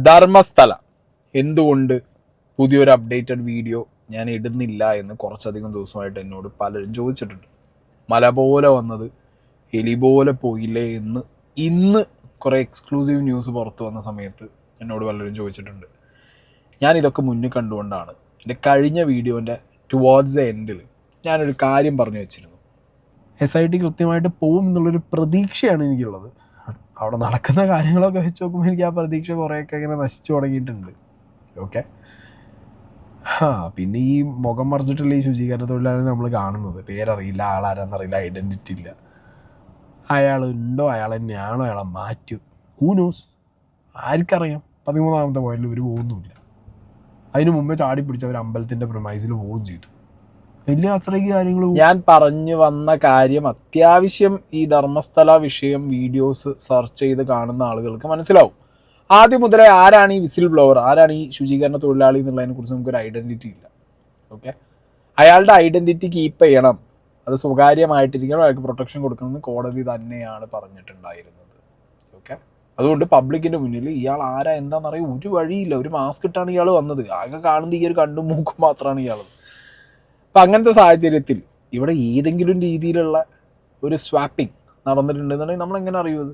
ധർമ്മസ്ഥല എന്തുകൊണ്ട് പുതിയൊരു updated video ഞാൻ ഇടുന്നില്ല എന്ന് കുറച്ചധികം ദിവസമായിട്ട് എന്നോട് പലരും ചോദിച്ചിട്ടുണ്ട്. മല പോലെ വന്നത് എലി പോലെ പോയില്ലേ എന്ന് ഇന്ന് കുറേ എക്സ്ക്ലൂസീവ് ന്യൂസ് പുറത്തു വന്ന സമയത്ത് എന്നോട് പലരും ചോദിച്ചിട്ടുണ്ട്. ഞാനിതൊക്കെ മുന്നിൽ കണ്ടുകൊണ്ടാണ് എൻ്റെ കഴിഞ്ഞ വീഡിയോൻ്റെ ടുവാർഡ്സ് ദ എൻഡിൽ ഞാനൊരു കാര്യം പറഞ്ഞു വെച്ചിരുന്നു. SIT കൃത്യമായിട്ട് പോകും എന്നുള്ളൊരു പ്രതീക്ഷയാണ് എനിക്കുള്ളത്. അവിടെ നടക്കുന്ന കാര്യങ്ങളൊക്കെ വെച്ച് നോക്കുമ്പോൾ എനിക്ക് ആ പ്രതീക്ഷ കുറേയൊക്കെ ഇങ്ങനെ നശിച്ചു തുടങ്ങിയിട്ടുണ്ട്. ഓക്കെ, പിന്നെ ഈ മുഖം മറിച്ചിട്ടുള്ള ഈ ശുചീകരണ തൊഴിലാളിനെ നമ്മൾ കാണുന്നത്, പേരറിയില്ല, ആളാരാന്നറിയില്ല, ഐഡൻറ്റിറ്റി ഇല്ല. അയാളുണ്ടോ, അയാൾ തന്നെയാണോ, അയാളെ മാറ്റും, ഹൂ ന്യൂസ്, ആർക്കറിയാം. 13ാമത്തെ പോയിന്റിൽ ഇവർ പോകുന്നുമില്ല. അതിന് മുമ്പേ ചാടി പിടിച്ചവർ അമ്പലത്തിൻ്റെ പ്രമൈസിൽ പോവുകയും ചെയ്തു. വലിയ അത്രയ്ക്ക് കാര്യങ്ങൾ. ഞാൻ പറഞ്ഞു വന്ന കാര്യം അത്യാവശ്യം ഈ ധർമ്മസ്ഥല വിഷയം വീഡിയോസ് സെർച്ച് ചെയ്ത് കാണുന്ന ആളുകൾക്ക് മനസ്സിലാവും. ആദ്യം മുതലേ ആരാണ് ഈ വിസിൽ ബ്ലോവർ, ആരാണ് ഈ ശുചീകരണ തൊഴിലാളി എന്നുള്ളതിനെ കുറിച്ച് നമുക്കൊരു ഐഡൻറ്റിറ്റി ഇല്ല. ഓക്കെ, അയാളുടെ ഐഡൻറ്റിറ്റി കീപ്പ് ചെയ്യണം, അത് സ്വകാര്യമായിട്ടിരിക്കണം, അയാൾക്ക് പ്രൊട്ടക്ഷൻ കൊടുക്കണമെന്ന് കോടതി തന്നെയാണ് പറഞ്ഞിട്ടുണ്ടായിരുന്നത്. ഓക്കെ, അതുകൊണ്ട് പബ്ലിക്കിൻ്റെ മുന്നിൽ ഇയാൾ ആരാ എന്താണെന്നറിയാൻ ഒരു വഴിയില്ല. ഒരു മാസ്ക് ഇട്ടാണ് ഇയാൾ വന്നത്. ആകെ കാണുന്നത് ഈ ഒരു കണ്ടും മൂക്കും മാത്രമാണ് ഇയാൾ. അപ്പം അങ്ങനത്തെ സാഹചര്യത്തിൽ ഇവിടെ ഏതെങ്കിലും രീതിയിലുള്ള ഒരു സ്വാപ്പിംഗ് നടന്നിട്ടുണ്ടെന്നുണ്ടെങ്കിൽ നമ്മളെങ്ങനെ അറിയുന്നത്?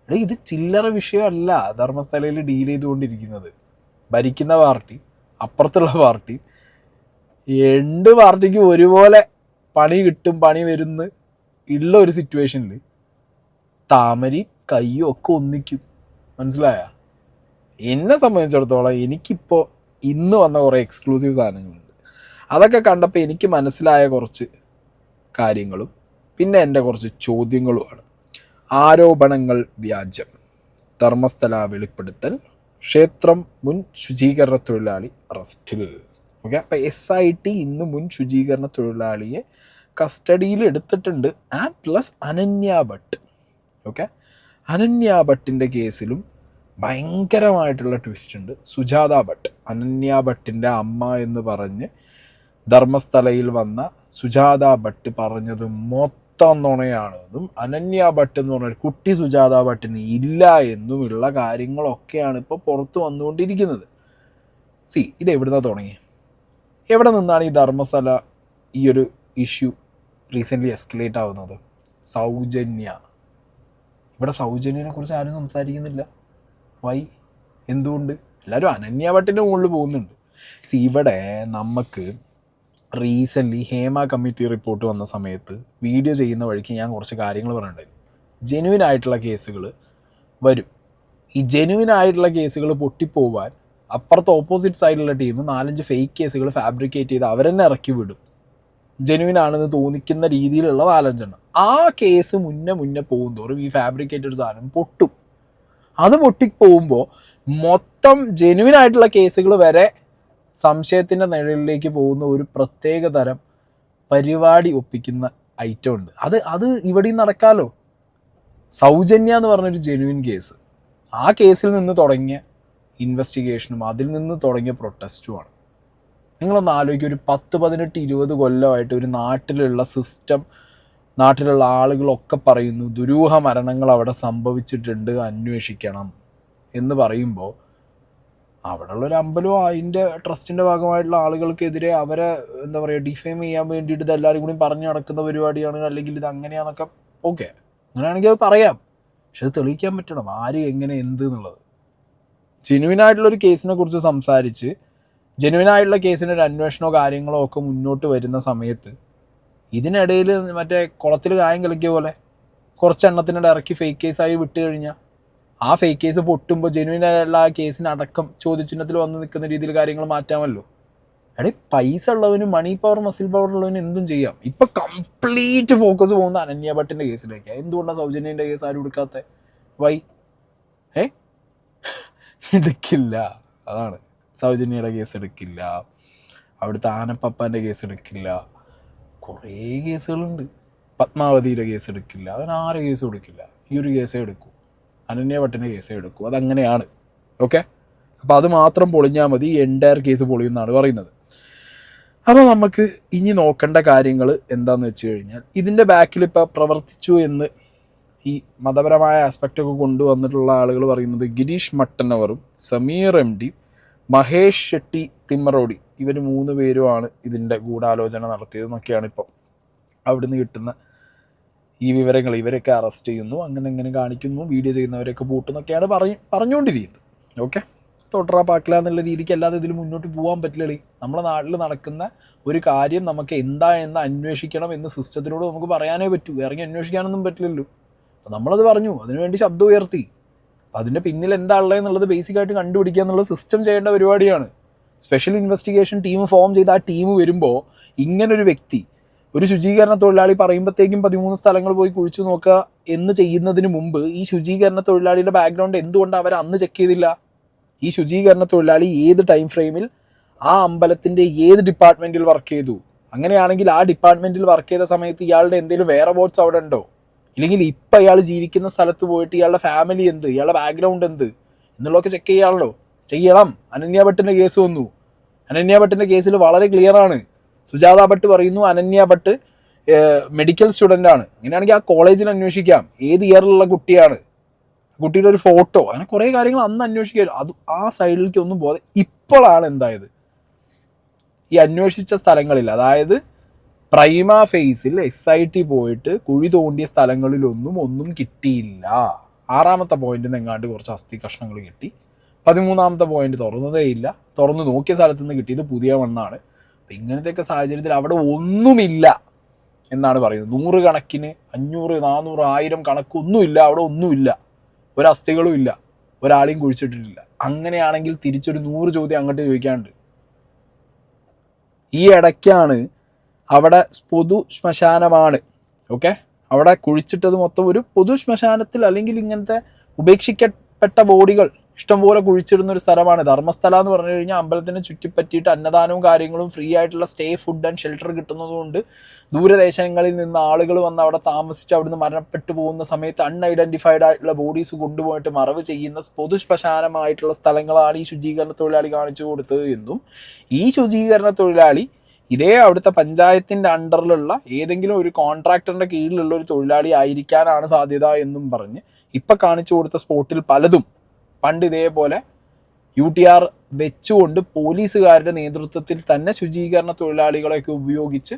ഇത് ചില്ലറ വിഷയമല്ല ധർമ്മസ്ഥലയിൽ ഡീൽ ചെയ്തുകൊണ്ടിരിക്കുന്നത്. ഭരിക്കുന്ന പാർട്ടി, അപ്പുറത്തുള്ള പാർട്ടി, രണ്ട് പാർട്ടിക്കും ഒരുപോലെ പണി കിട്ടും, പണി വരുന്ന ഉള്ള ഒരു സിറ്റുവേഷനിൽ താമരയും കയ്യും ഒക്കെ ഒന്നിക്കും. മനസ്സിലായ? എന്നെ സംബന്ധിച്ചിടത്തോളം എനിക്കിപ്പോൾ ഇന്ന് വന്ന കുറേ എക്സ്ക്ലൂസീവ് സാധനങ്ങളുണ്ട്. അതൊക്കെ കണ്ടപ്പോൾ എനിക്ക് മനസ്സിലായ കുറച്ച് കാര്യങ്ങളും പിന്നെ എൻ്റെ കുറച്ച് ചോദ്യങ്ങളുമാണ്. ആരോപണങ്ങൾ വ്യാജം, ധർമ്മസ്ഥല വെളിപ്പെടുത്തൽ, ക്ഷേത്രം മുൻ ശുചീകരണ തൊഴിലാളി അറസ്റ്റിൽ. ഓക്കെ, അപ്പോൾ SIT ഇന്ന് മുൻ ശുചീകരണ തൊഴിലാളിയെ കസ്റ്റഡിയിൽ എടുത്തിട്ടുണ്ട്. And plus Ananya Bhatt. Okay, Ananya ഭട്ടിൻ്റെ കേസിലും ഭയങ്കരമായിട്ടുള്ള ട്വിസ്റ്റ് ഉണ്ട്. സുജാത ഭട്ട്, അനന്യ ഭട്ടിൻ്റെ അമ്മ എന്ന് പറഞ്ഞ് ധർമ്മസ്ഥലയിൽ വന്ന സുജാത ഭട്ട് പറഞ്ഞത് മൊത്തം നുണയാണെന്നും അനന്യ ഭട്ട് എന്ന് പറഞ്ഞൊരു കുട്ടി സുജാത ഭട്ടിന് ഇല്ല എന്നുമുള്ള കാര്യങ്ങളൊക്കെയാണ് ഇപ്പോൾ പുറത്ത് വന്നുകൊണ്ടിരിക്കുന്നത്. ഇത് എവിടുന്നാണ് തുടങ്ങി? എവിടെ നിന്നാണ് ഈ ധർമ്മസ്ഥല ഈ ഒരു ഇഷ്യൂ റീസെൻ്റ്ലി എസ്കലേറ്റ് ആവുന്നത്? സൗജന്യ. ഇവിടെ സൗജന്യനെ കുറിച്ച് ആരും സംസാരിക്കുന്നില്ല. വൈ? എന്തുകൊണ്ട്? എല്ലാവരും അനന്യ ഭട്ടിൻ്റെ മുകളിൽ പോകുന്നുണ്ട്. ഇവിടെ നമുക്ക് റീസെൻ്റ്ലി ഹേമ കമ്മിറ്റി റിപ്പോർട്ട് വന്ന സമയത്ത് വീഡിയോ ചെയ്യുന്ന വഴിക്ക് ഞാൻ കുറച്ച് കാര്യങ്ങൾ പറഞ്ഞിട്ടുണ്ടായിരുന്നു. ജെനുവിൻ ആയിട്ടുള്ള കേസുകൾ വരും. ഈ ജെനുവിൻ ആയിട്ടുള്ള കേസുകൾ പൊട്ടിപ്പോവാൻ അപ്പുറത്ത് ഓപ്പോസിറ്റ് സൈഡിലുള്ള ടീം 4-5 ഫേക്ക് കേസുകൾ ഫാബ്രിക്കേറ്റ് ചെയ്ത് അവരെന്നെ ഇറക്കി വിടും. ജെനുവിൻ ആണെന്ന് തോന്നിക്കുന്ന രീതിയിലുള്ള 4-5 എണ്ണം. ആ കേസ് മുന്നേ പോകും തോറും ഈ ഫാബ്രിക്കേറ്റഡ് സാധനം പൊട്ടും. അത് പൊട്ടിപ്പോകുമ്പോൾ മൊത്തം ജെനുവിൻ ആയിട്ടുള്ള കേസുകൾ വരെ സംശയത്തിൻ്റെ നിഴലിലേക്ക് പോകുന്ന ഒരു പ്രത്യേക തരം പരിപാടി ഒപ്പിക്കുന്ന ഐറ്റം ഉണ്ട്. അത് ഇവിടെയും നടക്കാമല്ലോ. സൗജന്യ എന്ന് പറഞ്ഞൊരു ജെനുവിൻ കേസ്, ആ കേസിൽ നിന്ന് തുടങ്ങിയ ഇൻവെസ്റ്റിഗേഷനും അതിൽ നിന്ന് തുടങ്ങിയ പ്രൊട്ടസ്റ്റുമാണ്. നിങ്ങളൊന്ന് ആലോചിക്കുക, ഒരു 10-18-20 കൊല്ലമായിട്ട് ഒരു നാട്ടിലുള്ള സിസ്റ്റം, നാട്ടിലുള്ള ആളുകളൊക്കെ പറയുന്നു ദുരൂഹ മരണങ്ങൾ അവിടെ സംഭവിച്ചിട്ടുണ്ട്, അന്വേഷിക്കണം എന്ന് പറയുമ്പോൾ അവിടെയുള്ളൊരു അമ്പലവും അതിൻ്റെ ട്രസ്റ്റിൻ്റെ ഭാഗമായിട്ടുള്ള ആളുകൾക്കെതിരെ അവരെ എന്താ പറയുക ഡിഫെയിം ചെയ്യാൻ വേണ്ടിയിട്ട് ഇത് എല്ലാവരും കൂടി പറഞ്ഞു നടക്കുന്ന പരിപാടിയാണ്, അല്ലെങ്കിൽ ഇത് അങ്ങനെയാണെന്നൊക്കെ. ഓക്കെ, അങ്ങനെയാണെങ്കിൽ അത് പറയാം. പക്ഷെ അത് തെളിയിക്കാൻ പറ്റണം ആര് എങ്ങനെ എന്ത് എന്നുള്ളത്. ജെനുവിനായിട്ടുള്ളൊരു കേസിനെ കുറിച്ച് സംസാരിച്ച് ജെനുവിനായിട്ടുള്ള കേസിന് ഒരു അന്വേഷണമോ കാര്യങ്ങളോ ഒക്കെ മുന്നോട്ട് വരുന്ന സമയത്ത് ഇതിനിടയിൽ മറ്റേ കുളത്തിൽ കായം കളിക്കിയ പോലെ കുറച്ചെണ്ണത്തിനിടെ ഇറക്കി ഫേക്ക് കേസായി വിട്ട് കഴിഞ്ഞാൽ ആ ഫേക്ക് കേസ് പൊട്ടുമ്പോൾ ജെനുവിനായുള്ള ആ കേസിനടക്കം ചോദ്യചിഹ്നത്തിൽ വന്ന് നിൽക്കുന്ന രീതിയിൽ കാര്യങ്ങൾ മാറ്റാമല്ലോ. പൈസ ഉള്ളവന്, മണി പവർ, മസിൽ പവർ ഉള്ളവന് എന്തും ചെയ്യാം. ഇപ്പം കംപ്ലീറ്റ് ഫോക്കസ് പോകുന്ന അനന്യ ഭട്ടിൻ്റെ കേസിലേക്കാണ്. എന്തുകൊണ്ടാണ് സൗജന്യൻ്റെ കേസ് ആരും എടുക്കാത്ത? വൈ? എടുക്കില്ല. അതാണ്, സൗജന്യയുടെ കേസ് എടുക്കില്ല, അവിടുത്തെ ആനപ്പപ്പാൻ്റെ കേസ് എടുക്കില്ല, കുറേ കേസുകളുണ്ട്. പത്മാവതിയുടെ കേസ് എടുക്കില്ല, അവൻ ആരെ കേസും എടുക്കില്ല. ഈ ഒരു കേസേ എടുക്കൂ, അനന്യ ഭട്ടിൻ്റെ കേസേ എടുക്കൂ. അതങ്ങനെയാണ്. ഓക്കെ, അപ്പോൾ അത് മാത്രം പൊളിഞ്ഞാൽ മതി, എൻ്റയർ കേസ് പൊളിയെന്നാണ് പറയുന്നത്. അപ്പോൾ നമുക്ക് ഇനി നോക്കേണ്ട കാര്യങ്ങൾ എന്താണെന്ന് വെച്ച് കഴിഞ്ഞാൽ, ഇതിൻ്റെ ബാക്കിൽ ഇപ്പോൾ പ്രവർത്തിച്ചു എന്ന് ഈ മതപരമായ ആസ്പെക്റ്റൊക്കെ കൊണ്ടുവന്നിട്ടുള്ള ആളുകൾ പറയുന്നത് ഗിരീഷ് മട്ടന്നവറും സമീർ എം ഡി മഹേഷ് ഷെട്ടി തിമ്മറോടി ഇവർ 3 പേരുമാണ് ഇതിൻ്റെ ഗൂഢാലോചന നടത്തിയതെന്നൊക്കെയാണ് ഇപ്പോൾ അവിടുന്ന് കിട്ടുന്ന ഈ വിവരങ്ങൾ. ഇവരൊക്കെ അറസ്റ്റ് ചെയ്യുന്നു, അങ്ങനെ കാണിക്കുന്നു, വീഡിയോ ചെയ്യുന്നവരൊക്കെ പൂട്ടുന്നൊക്കെയാണ് പറഞ്ഞുകൊണ്ടിരിക്കുന്നത്. ഓക്കെ, തൊട്ടറാ പാക്കില്ല എന്നുള്ള രീതിക്ക് അല്ലാതെ ഇതിൽ മുന്നോട്ട് പോകാൻ പറ്റില്ല. നമ്മുടെ നാട്ടിൽ നടക്കുന്ന ഒരു കാര്യം നമുക്ക് എന്താ എന്ന് അന്വേഷിക്കണം എന്ന് സിസ്റ്റത്തിനോട് നമുക്ക് പറയാനേ പറ്റൂ, ഇറങ്ങി അന്വേഷിക്കാനൊന്നും പറ്റില്ലല്ലോ. അപ്പം നമ്മളത് പറഞ്ഞു, അതിനുവേണ്ടി ശബ്ദം ഉയർത്തി. അതിൻ്റെ പിന്നിൽ എന്താ ഉള്ളതെന്നുള്ളത് ബേസിക്കായിട്ട് കണ്ടുപിടിക്കുക എന്നുള്ളത് സിസ്റ്റം ചെയ്യേണ്ട പരിപാടിയാണ്. സ്പെഷ്യൽ ഇൻവെസ്റ്റിഗേഷൻ ടീം ഫോം ചെയ്ത് ആ ടീം വരുമ്പോൾ ഇങ്ങനൊരു വ്യക്തി, ഒരു ശുചീകരണ തൊഴിലാളി പറയുമ്പോഴത്തേക്കും 13 സ്ഥലങ്ങൾ പോയി കുഴിച്ചു നോക്കുക എന്ന് ചെയ്യുന്നതിന് മുമ്പ് ഈ ശുചീകരണ തൊഴിലാളിയുടെ ബാക്ക്ഗ്രൗണ്ട് എന്തുകൊണ്ട് അവർ അന്ന് ചെക്ക് ചെയ്തില്ല? ഈ ശുചീകരണ തൊഴിലാളി ഏത് ടൈം ഫ്രെയിമിൽ ആ അമ്പലത്തിൻ്റെ ഏത് ഡിപ്പാർട്ട്മെൻറ്റിൽ വർക്ക് ചെയ്തു? അങ്ങനെയാണെങ്കിൽ ആ ഡിപ്പാർട്ട്മെൻറ്റിൽ വർക്ക് ചെയ്ത സമയത്ത് ഇയാളുടെ എന്തെങ്കിലും വേറെ വോട്ട്സ് അവിടെ ഉണ്ടോ? ഇല്ലെങ്കിൽ ഇപ്പം ഇയാൾ ജീവിക്കുന്ന സ്ഥലത്ത് പോയിട്ട് ഇയാളുടെ ഫാമിലി എന്ത്, ഇയാളുടെ ബാക്ക്ഗ്രൗണ്ട് എന്ത് എന്നുള്ളതൊക്കെ ചെക്ക് ചെയ്യാമല്ലോ. ചെയ്യണം. അനന്യ ഭട്ടിൻ്റെ കേസ് വന്നു. അനന്യ ഭട്ടിൻ്റെ കേസിൽ വളരെ ക്ലിയറാണ്. സുജാത ഭട്ട് പറയുന്നു അനന്യ ഭട്ട് മെഡിക്കൽ സ്റ്റുഡൻ്റ് ആണ്. അങ്ങനെയാണെങ്കിൽ ആ കോളേജിൽ അന്വേഷിക്കാം, ഏത് ഇയറിലുള്ള കുട്ടിയാണ്, കുട്ടിയുടെ ഒരു ഫോട്ടോ, അങ്ങനെ കുറേ കാര്യങ്ങൾ അന്ന് അന്വേഷിക്കാമല്ലോ. അത് ആ സൈഡിലേക്ക് ഒന്നും പോകാതെ ഇപ്പോഴാണ് എന്തായത്, ഈ അന്വേഷിച്ച സ്ഥലങ്ങളിൽ, അതായത് പ്രൈമ ഫേസിൽ SIT പോയിട്ട് കുഴി തോണ്ടിയ സ്ഥലങ്ങളിലൊന്നും ഒന്നും കിട്ടിയില്ല. 6ാമത്തെ പോയിന്റിൽ നിന്ന് എങ്ങാണ്ട് കുറച്ച് അസ്ഥി കഷ്ണങ്ങൾ കിട്ടി. 13ാമത്തെ പോയിന്റ് തുറന്നതേ ഇല്ല. തുറന്ന് നോക്കിയ സ്ഥലത്ത് നിന്ന് കിട്ടിയത് പുതിയ മണ്ണാണ്. അപ്പം ഇങ്ങനത്തെയൊക്കെ സാഹചര്യത്തിൽ അവിടെ ഒന്നുമില്ല എന്നാണ് പറയുന്നത്. 100 കണക്കിന് 500, 400, 1000 കണക്കൊന്നുമില്ല. അവിടെ ഒന്നുമില്ല, ഒരസ്ഥികളും ഇല്ല, ഒരാളെയും കുഴിച്ചിട്ടിട്ടില്ല. അങ്ങനെയാണെങ്കിൽ തിരിച്ചൊരു 100 ചോദ്യം അങ്ങോട്ട് ചോദിക്കാനുണ്ട്. ഈ ഇടയ്ക്കാണ് അവിടെ പൊതു ശ്മശാനമാണ്, ഓക്കെ, അവിടെ കുഴിച്ചിട്ടത് മൊത്തം ഒരു പൊതു ശ്മശാനത്തിൽ, അല്ലെങ്കിൽ ഇങ്ങനത്തെ ഉപേക്ഷിക്കപ്പെട്ട ബോഡികൾ ഇഷ്ടംപോലെ കുഴിച്ചിടുന്ന ഒരു സ്ഥലമാണ്. ധർമ്മസ്ഥല എന്ന് പറഞ്ഞു കഴിഞ്ഞാൽ അമ്പലത്തിനെ ചുറ്റിപ്പറ്റിയിട്ട് അന്നദാനവും കാര്യങ്ങളും ഫ്രീ ആയിട്ടുള്ള സ്റ്റേ, ഫുഡ് ആൻഡ് ഷെൽട്ടർ കിട്ടുന്നതുകൊണ്ട് ദൂരദേശങ്ങളിൽ നിന്ന് ആളുകൾ വന്ന് അവിടെ താമസിച്ച് അവിടുന്ന് മരണപ്പെട്ടു പോകുന്ന സമയത്ത് അൺഐഡൻറ്റിഫൈഡ് ആയിട്ടുള്ള ബോഡീസ് കൊണ്ടുപോയിട്ട് മറവ് ചെയ്യുന്ന പൊതു ശ്മശാനമായിട്ടുള്ള സ്ഥലങ്ങളാണ് ഈ ശുചീകരണ തൊഴിലാളി കാണിച്ചു കൊടുത്തത് എന്നും, ഈ ശുചീകരണ തൊഴിലാളി ഇതേ അവിടുത്തെ പഞ്ചായത്തിൻ്റെ അണ്ടറിലുള്ള ഏതെങ്കിലും ഒരു കോൺട്രാക്ടറിൻ്റെ കീഴിലുള്ള ഒരു തൊഴിലാളി ആയിരിക്കാനാണ് സാധ്യത എന്നും പറഞ്ഞ് ഇപ്പം കാണിച്ചു കൊടുത്ത സ്പോട്ടിൽ പലതും പണ്ട് ഇതേപോലെ UTR വെച്ചുകൊണ്ട് പോലീസുകാരുടെ നേതൃത്വത്തിൽ തന്നെ ശുചീകരണ തൊഴിലാളികളെയൊക്കെ ഉപയോഗിച്ച്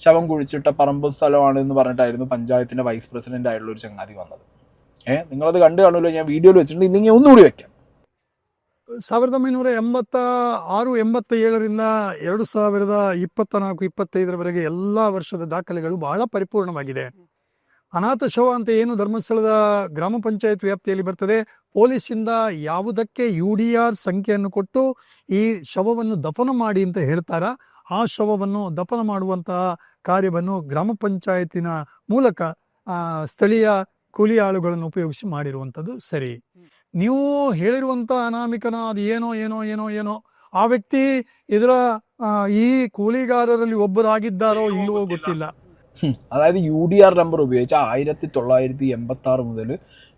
ശവം കുഴിച്ചിട്ട പറമ്പ് സ്ഥലമാണ് എന്ന് പറഞ്ഞിട്ടായിരുന്നു പഞ്ചായത്തിൻ്റെ വൈസ് പ്രസിഡന്റ് ആയിട്ടുള്ള ഒരു ചങ്ങാതി വന്നത്. നിങ്ങളത് കണ്ടു കാണുമല്ലോ, ഞാൻ വീഡിയോയിൽ വെച്ചിട്ടുണ്ട്, ഇല്ലെങ്കിൽ ഒന്നുകൂടി വെക്കാം. 1986-87ರಿಂದ 2024-25 ಎಲ್ಲ ವರ್ಷದ ದಾಖಲೆಗಳು ಬಹಳ ಪರಿಪೂರ್ಣವಾಗಿದೆ. ಅನಾಥ ಶವ ಅಂತ ಏನು ಧರ್ಮಸ್ಥಳದ ಗ್ರಾಮ ಪಂಚಾಯತ್ ವ್ಯಾಪ್ತಿಯಲ್ಲಿ ಬರ್ತದೆ, ಪೊಲೀಸಿಂದ ಯಾವುದಕ್ಕೆ UDR ಸಂಖ್ಯೆಯನ್ನು ಕೊಟ್ಟು ಈ ಶವವನ್ನು ದಫನ ಮಾಡಿ ಅಂತ ಹೇಳ್ತಾರ, ಆ ಶವವನ್ನು ದಫನ ಮಾಡುವಂತಹ ಕಾರ್ಯವನ್ನು ಗ್ರಾಮ ಪಂಚಾಯತಿನ ಮೂಲಕ ಸ್ಥಳೀಯ ಕೂಲಿ ಆಳುಗಳನ್ನು ಉಪಯೋಗಿಸಿ ಮಾಡಿರುವಂಥದ್ದು ಸರಿ. ನೀವು ಹೇಳಿರುವಂಥ ಅನಾಮಿಕನ ಅದು ಏನೋ ಏನೋ ಏನೋ ಏನೋ ಆ ವ್ಯಕ್ತಿ ಇದರ ಈ ಕೂಲಿಗಾರರಲ್ಲಿ ಒಬ್ಬರಾಗಿದ್ದಾರೋ ಇಲ್ಲವೋ ಗೊತ್ತಿಲ್ಲ. അതായത് UDR നമ്പർ ഉപയോഗിച്ച് 1986 മുതൽ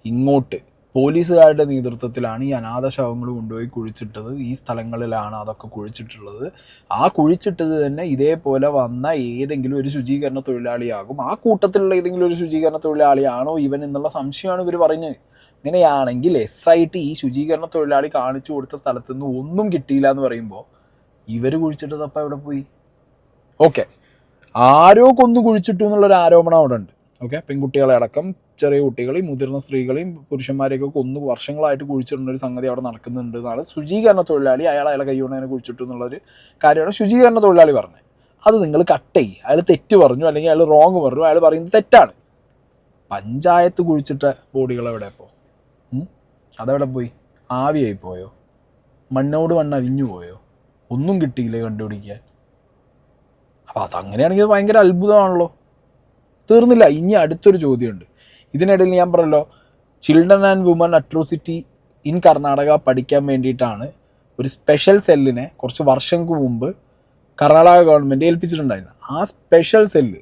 ഇങ്ങോട്ട് പോലീസുകാരുടെ നേതൃത്വത്തിലാണ് ഈ അനാഥ ശവങ്ങൾ കൊണ്ടുപോയി കുഴിച്ചിട്ടത്. ഈ സ്ഥലങ്ങളിലാണ് അതൊക്കെ കുഴിച്ചിട്ടുള്ളത്. ആ കുഴിച്ചിട്ടത് തന്നെ ഇതേപോലെ വന്ന ഏതെങ്കിലും ഒരു ശുചീകരണ തൊഴിലാളിയാകും. ആ കൂട്ടത്തിലുള്ള ഏതെങ്കിലും ഒരു ശുചീകരണ തൊഴിലാളിയാണോ ഇവൻ എന്നുള്ള സംശയമാണ് ഇവർ പറയുന്നത്. അങ്ങനെയാണെങ്കിൽ SIT ഈ ശുചീകരണ തൊഴിലാളി കാണിച്ചു കൊടുത്ത സ്ഥലത്തു നിന്ന് ഒന്നും കിട്ടിയില്ല എന്ന് പറയുമ്പോൾ ഇവർ കുഴിച്ചിട്ടത് അപ്പം എവിടെ പോയി? ഓക്കെ, ആരോ കൊന്നു കുഴിച്ചിട്ടു എന്നുള്ളൊരു ആരോപണം അവിടെ ഉണ്ട്. ഓക്കെ, പെൺകുട്ടികളെ അടക്കം ചെറിയ കുട്ടികളെയും മുതിർന്ന സ്ത്രീകളെയും പുരുഷന്മാരെയൊക്കെ കൊന്നു വർഷങ്ങളായിട്ട് കുഴിച്ചിടുന്ന ഒരു സംഗതി അവിടെ നടക്കുന്നുണ്ട് എന്നാണ് ശുചീകരണ തൊഴിലാളി അയാളെ കൈകൊണ്ട് അതിനെ കുഴിച്ചിട്ടു എന്നുള്ളൊരു കാര്യമാണ് ശുചീകരണ തൊഴിലാളി പറഞ്ഞത്. അത് നിങ്ങൾ കട്ട് ചെയ്യും. അയാൾ തെറ്റ് പറഞ്ഞു, അല്ലെങ്കിൽ അയാൾ റോങ് പറഞ്ഞു, അയാൾ പറയുന്നത് തെറ്റാണ്. പഞ്ചായത്ത് കുഴിച്ചിട്ട ബോഡികൾ എവിടെ ഇപ്പോൾ? അതെവിടെ പോയി? ആവിയായി പോയോ? മണ്ണോട് മണ്ണ് അരിഞ്ഞു പോയോ? ഒന്നും കിട്ടിയില്ലേ കണ്ടുപിടിക്കാൻ? അപ്പോൾ അതങ്ങനെയാണെങ്കിൽ ഭയങ്കര അത്ഭുതമാണല്ലോ. തീർന്നില്ല, ഇനി അടുത്തൊരു ചോദ്യമുണ്ട്. ഇതിനിടയിൽ ഞാൻ പറഞ്ഞല്ലോ, children and woman atrocity in Karnataka പഠിക്കാൻ വേണ്ടിയിട്ടാണ് ഒരു സ്പെഷ്യൽ സെല്ലിനെ കുറച്ച് വർഷങ്ങൾക്ക് മുമ്പ് കർണാടക ഗവൺമെൻറ് ഏൽപ്പിച്ചിട്ടുണ്ടായിരുന്നു. ആ സ്പെഷ്യൽ സെല്ല്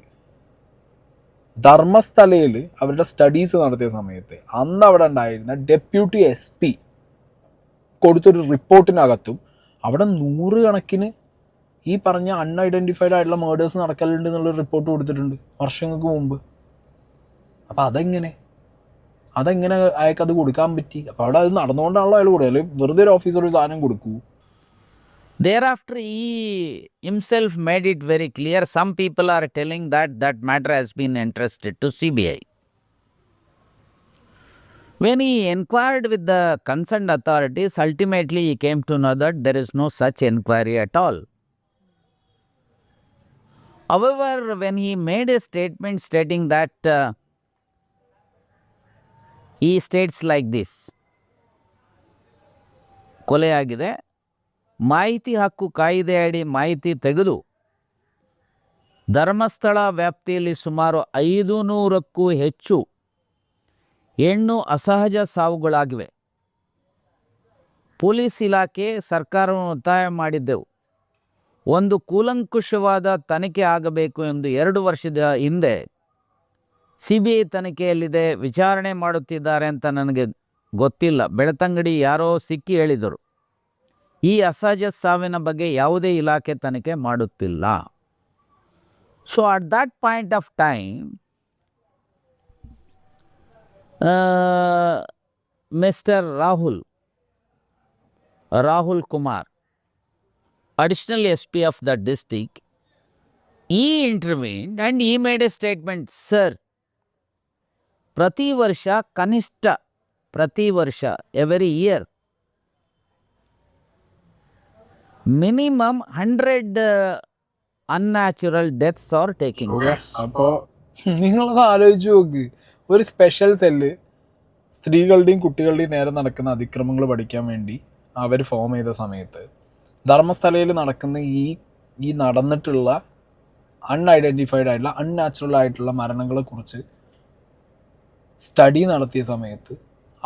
ധർമ്മസ്ഥലയിൽ അവരുടെ സ്റ്റഡീസ് നടത്തിയ സമയത്ത് അന്ന് അവിടെ ഉണ്ടായിരുന്ന ഡെപ്യൂട്ടി SP കൊടുത്തൊരു റിപ്പോർട്ടിനകത്തും അവിടെ 100 കണക്കിന് ഈ പറഞ്ഞ അൺഐഡൻറ്റിഫൈഡ് ആയിട്ടുള്ള മേഡേഴ്സ് നടക്കലുണ്ട് എന്നുള്ളൊരു റിപ്പോർട്ട് കൊടുത്തിട്ടുണ്ട് വർഷങ്ങൾക്ക് മുമ്പ്. അപ്പോൾ അതെങ്ങനെ? അതെങ്ങനെ അയാൾക്ക് അത് കൊടുക്കാൻ പറ്റി? അപ്പോൾ അവിടെ അത് നടന്നുകൊണ്ടാണല്ലോ അയാൾ കൊടുക്കുക, അല്ലെങ്കിൽ വെറുതെ ഒരു ഓഫീസർ ഒരു സാധനം കൊടുക്കൂ. Thereafter, he himself made it very clear. Some people are telling that that matter has been entrusted to CBI. When he inquired with the concerned authorities, ultimately he came to know that there is no such inquiry at all. However, when he made a statement stating that he states like this, ಕೊಲೆಯಾಗಿದೆ, ಮಾಹಿತಿ ಹಕ್ಕು ಕಾಯ್ದೆಯಡಿ ಮಾಹಿತಿ ತೆಗೆದು ಧರ್ಮಸ್ಥಳ ವ್ಯಾಪ್ತಿಯಲ್ಲಿ ಸುಮಾರು 500ಕ್ಕೂ ಹೆಚ್ಚು ಹೆಣ್ಣು ಅಸಹಜ ಸಾವುಗಳಾಗಿವೆ. ಪೊಲೀಸ್ ಇಲಾಖೆ ಸರ್ಕಾರವನ್ನು ಒತ್ತಾಯ ಮಾಡಿದ್ದೆವು, ಒಂದು ಕೂಲಂಕುಷವಾದ ತನಿಖೆ ಆಗಬೇಕು ಎಂದು 2 ವರ್ಷದ ಹಿಂದೆ. CBI ತನಿಖೆಯಲ್ಲಿದೆ, ವಿಚಾರಣೆ ಮಾಡುತ್ತಿದ್ದಾರೆ ಅಂತ ನನಗೆ ಗೊತ್ತಿಲ್ಲ. ಬೆಳ್ತಂಗಡಿ ಯಾರೋ ಸಿಕ್ಕಿ ಹೇಳಿದರು, ಈ ಅಸಹಜ ಸಾವಿನ ಬಗ್ಗೆ ಯಾವುದೇ ಇಲಾಖೆ ತನಿಖೆ ಮಾಡುತ್ತಿಲ್ಲ. So at that point of time mister Rahul Kumar, additional SP of the district, he intervened and he made a statement, sir, ಪ್ರತಿ ವರ್ಷ ಕನಿಷ್ಠ every year minimum 100 unnatural deaths are taking place. അപ്പോൾ നിങ്ങളത് ആലോചിച്ച് നോക്ക്, ഒരു സ്പെഷ്യൽ സെല്ല് സ്ത്രീകളുടെയും കുട്ടികളുടെയും നേരെ നടക്കുന്ന അതിക്രമങ്ങൾ പഠിക്കാൻ വേണ്ടി അവർ ഫോം ചെയ്ത സമയത്ത് ധർമ്മസ്ഥലയിൽ നടക്കുന്ന ഈ നടന്നിട്ടുള്ള അൺഐഡൻറ്റിഫൈഡ് ആയിട്ടുള്ള അൺനാച്ചുറൽ ആയിട്ടുള്ള മരണങ്ങളെക്കുറിച്ച് സ്റ്റഡി നടത്തിയ സമയത്ത്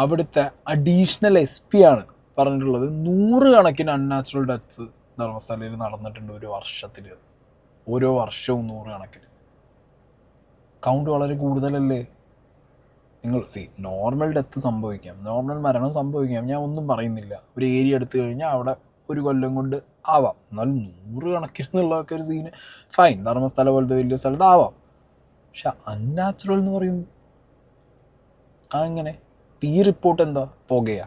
അവിടുത്തെ അഡീഷണൽ SP ആണ് പറഞ്ഞിട്ടുള്ളത് 100 കണക്കിന് അൺനാച്ചുറൽ ഡെത്ത്സ് ധർമ്മസ്ഥലയിൽ നടന്നിട്ടുണ്ട് ഒരു വർഷത്തിൽ. ഓരോ വർഷവും 100 കണക്കിന്. കൗണ്ട് വളരെ കൂടുതലല്ലേ? നിങ്ങൾ നോർമൽ ഡെത്ത് സംഭവിക്കാം, നോർമൽ മരണം സംഭവിക്കാം, ഞാൻ ഒന്നും പറയുന്നില്ല. ഒരു ഏരിയ എടുത്തു കഴിഞ്ഞാൽ അവിടെ ഒരു കൊല്ലം കൊണ്ട് ആവാം. എന്നാലും 100 കണക്കിന് എന്നുള്ളതൊക്കെ ഒരു സീന് ഫൈൻ, ധർമ്മസ്ഥല പോലത്തെ വലിയ സ്ഥലത്ത് ആവാം. പക്ഷെ അൺനാച്ചുറൽ എന്ന് പറയും അങ്ങനെ. ഈ റിപ്പോർട്ട് എന്താ പുകയാ?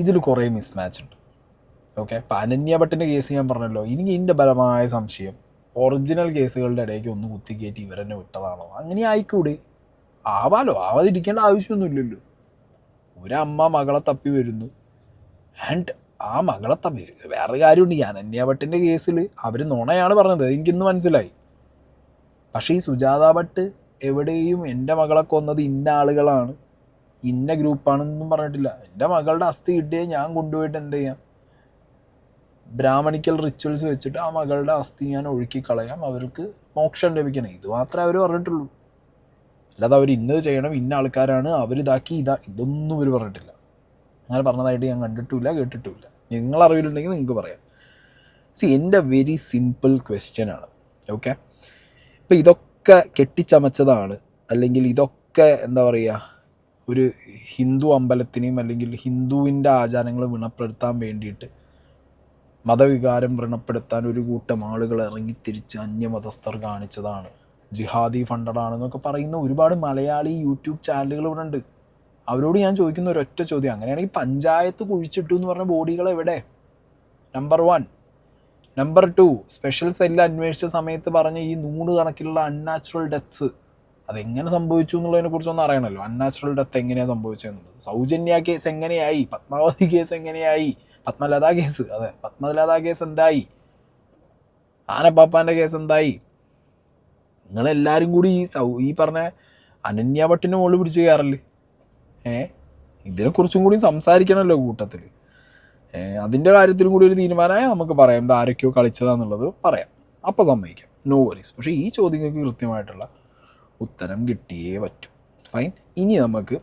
ഇതിൽ കുറേ മിസ്മാച്ച് ഉണ്ട്. ഓക്കെ, ഇപ്പം അനന്യ ഭട്ടിൻ്റെ കേസ് ഞാൻ പറഞ്ഞല്ലോ, എനിക്ക് ഇതിൻ്റെ ബലമായ സംശയം ഒറിജിനൽ കേസുകളുടെ ഇടയ്ക്ക് ഒന്ന് കുത്തിക്കയറ്റി ഇവരെന്നെ വിട്ടതാണോ? അങ്ങനെ ആയിക്കൂടെ? ആവാലോ, ആവാതിരിക്കേണ്ട ആവശ്യമൊന്നുമില്ലല്ലോ. ഒരമ്മ മകളെ തപ്പി വരുന്നു, ആൻഡ് ആ മകളെ തപ്പി വേറൊരു കാര്യമുണ്ട്. ഈ അനന്യ ഭട്ടിൻ്റെ കേസിൽ അവർ നുണയാണ് പറഞ്ഞത്, എനിക്കിന്ന് മനസ്സിലായി. പക്ഷേ ഈ സുജാത ഭട്ട് എവിടെയും എൻ്റെ മകളെ കൊന്നത് ഇന്ന ആളുകളാണ്, ഇന്ന ഗ്രൂപ്പാണെന്നൊന്നും പറഞ്ഞിട്ടില്ല. എൻ്റെ മകളുടെ അസ്ഥി കിട്ടിയാൽ ഞാൻ കൊണ്ടുപോയിട്ട് എന്ത് ചെയ്യാം? ബ്രാഹ്മണിക്കൽ റിച്വൽസ് വെച്ചിട്ട് ആ മകളുടെ അസ്ഥി ഞാൻ ഒഴുക്കി കളയാം, അവർക്ക് മോക്ഷം ലഭിക്കണം. ഇത് മാത്രമേ അവർ പറഞ്ഞിട്ടുള്ളൂ. അല്ലാതെ അവർ ഇന്നത് ചെയ്യണം, ഇന്ന ആൾക്കാരാണ് അവരിതാക്കി ഇതൊന്നും ഇവർ പറഞ്ഞിട്ടില്ല. അങ്ങനെ പറഞ്ഞതായിട്ട് ഞാൻ കണ്ടിട്ടില്ല, കേട്ടിട്ടില്ല. നിങ്ങൾ അറിവിലുണ്ടെങ്കിൽ നിങ്ങൾക്ക് പറയാം. എൻ്റെ വെരി സിമ്പിൾ ക്വസ്റ്റ്യൻ ആണ്. ഓക്കെ, ഇപ്പം ഇതൊക്കെ കെട്ടിച്ചമച്ചതാണ്, അല്ലെങ്കിൽ ഇതൊക്കെ എന്താ പറയുക, ഒരു ഹിന്ദു അമ്പലത്തിനെയും അല്ലെങ്കിൽ ഹിന്ദുവിൻ്റെ ആചാരങ്ങൾ വ്രണപ്പെടുത്താൻ വേണ്ടിയിട്ട്, മതവികാരം വ്രണപ്പെടുത്താൻ ഒരു കൂട്ടം ആളുകൾ ഇറങ്ങിത്തിരിച്ച് അന്യമതസ്ഥർ കാണിച്ചതാണ്, ജിഹാദി ഫണ്ടഡാണെന്നൊക്കെ പറയുന്ന ഒരുപാട് മലയാളി യൂട്യൂബ് ചാനലുകൾ ഇവിടെ ഉണ്ട്. അവരോട് ഞാൻ ചോദിക്കുന്ന ഒരൊറ്റ ചോദ്യം, അങ്ങനെയാണെങ്കിൽ പഞ്ചായത്ത് കുഴിച്ചിട്ടു എന്ന് പറഞ്ഞ ബോഡികൾ എവിടെ? നമ്പർ 1. നമ്പർ 2, സ്പെഷ്യൽ സെല്ല് അന്വേഷിച്ച സമയത്ത് പറഞ്ഞ ഈ 100 കണക്കിലുള്ള അൺനാച്ചുറൽ ഡെത്ത്സ് അതെങ്ങനെ സംഭവിച്ചു എന്നുള്ളതിനെക്കുറിച്ചൊന്നും അറിയണമല്ലോ. അൺനാച്ചുറൽ ഡെത്ത് എങ്ങനെയാണ് സംഭവിച്ചതെന്നുള്ളത്. സൗജന്യ കേസ് എങ്ങനെയായി? പത്മാവതി കേസ് എങ്ങനെയായി? പത്മലത കേസ് എന്തായി? ആനപ്പാപ്പാൻ്റെ കേസ് എന്തായി? നിങ്ങളെല്ലാവരും കൂടി ഈ പറഞ്ഞ അനന്യ ഭട്ടിൻ്റെ മുകളിൽ പിടിച്ച് കയറല്ലേ? ഇതിനെക്കുറിച്ചും കൂടി സംസാരിക്കണമല്ലോ കൂട്ടത്തിൽ. അതിൻ്റെ കാര്യത്തിലും കൂടി ഒരു തീരുമാനമായി നമുക്ക് പറയാം, ഇത് ആരൊക്കെയോ കളിച്ചതാന്നുള്ളത് പറയാം, അപ്പോൾ സമ്മതിക്കാം, നോ വറീസ്. പക്ഷേ ഈ ചോദ്യങ്ങൾക്ക് കൃത്യമായിട്ടുള്ള ഉത്തരം കിട്ടിയേ പറ്റൂ. ഫൈൻ. ഇനി നമുക്ക്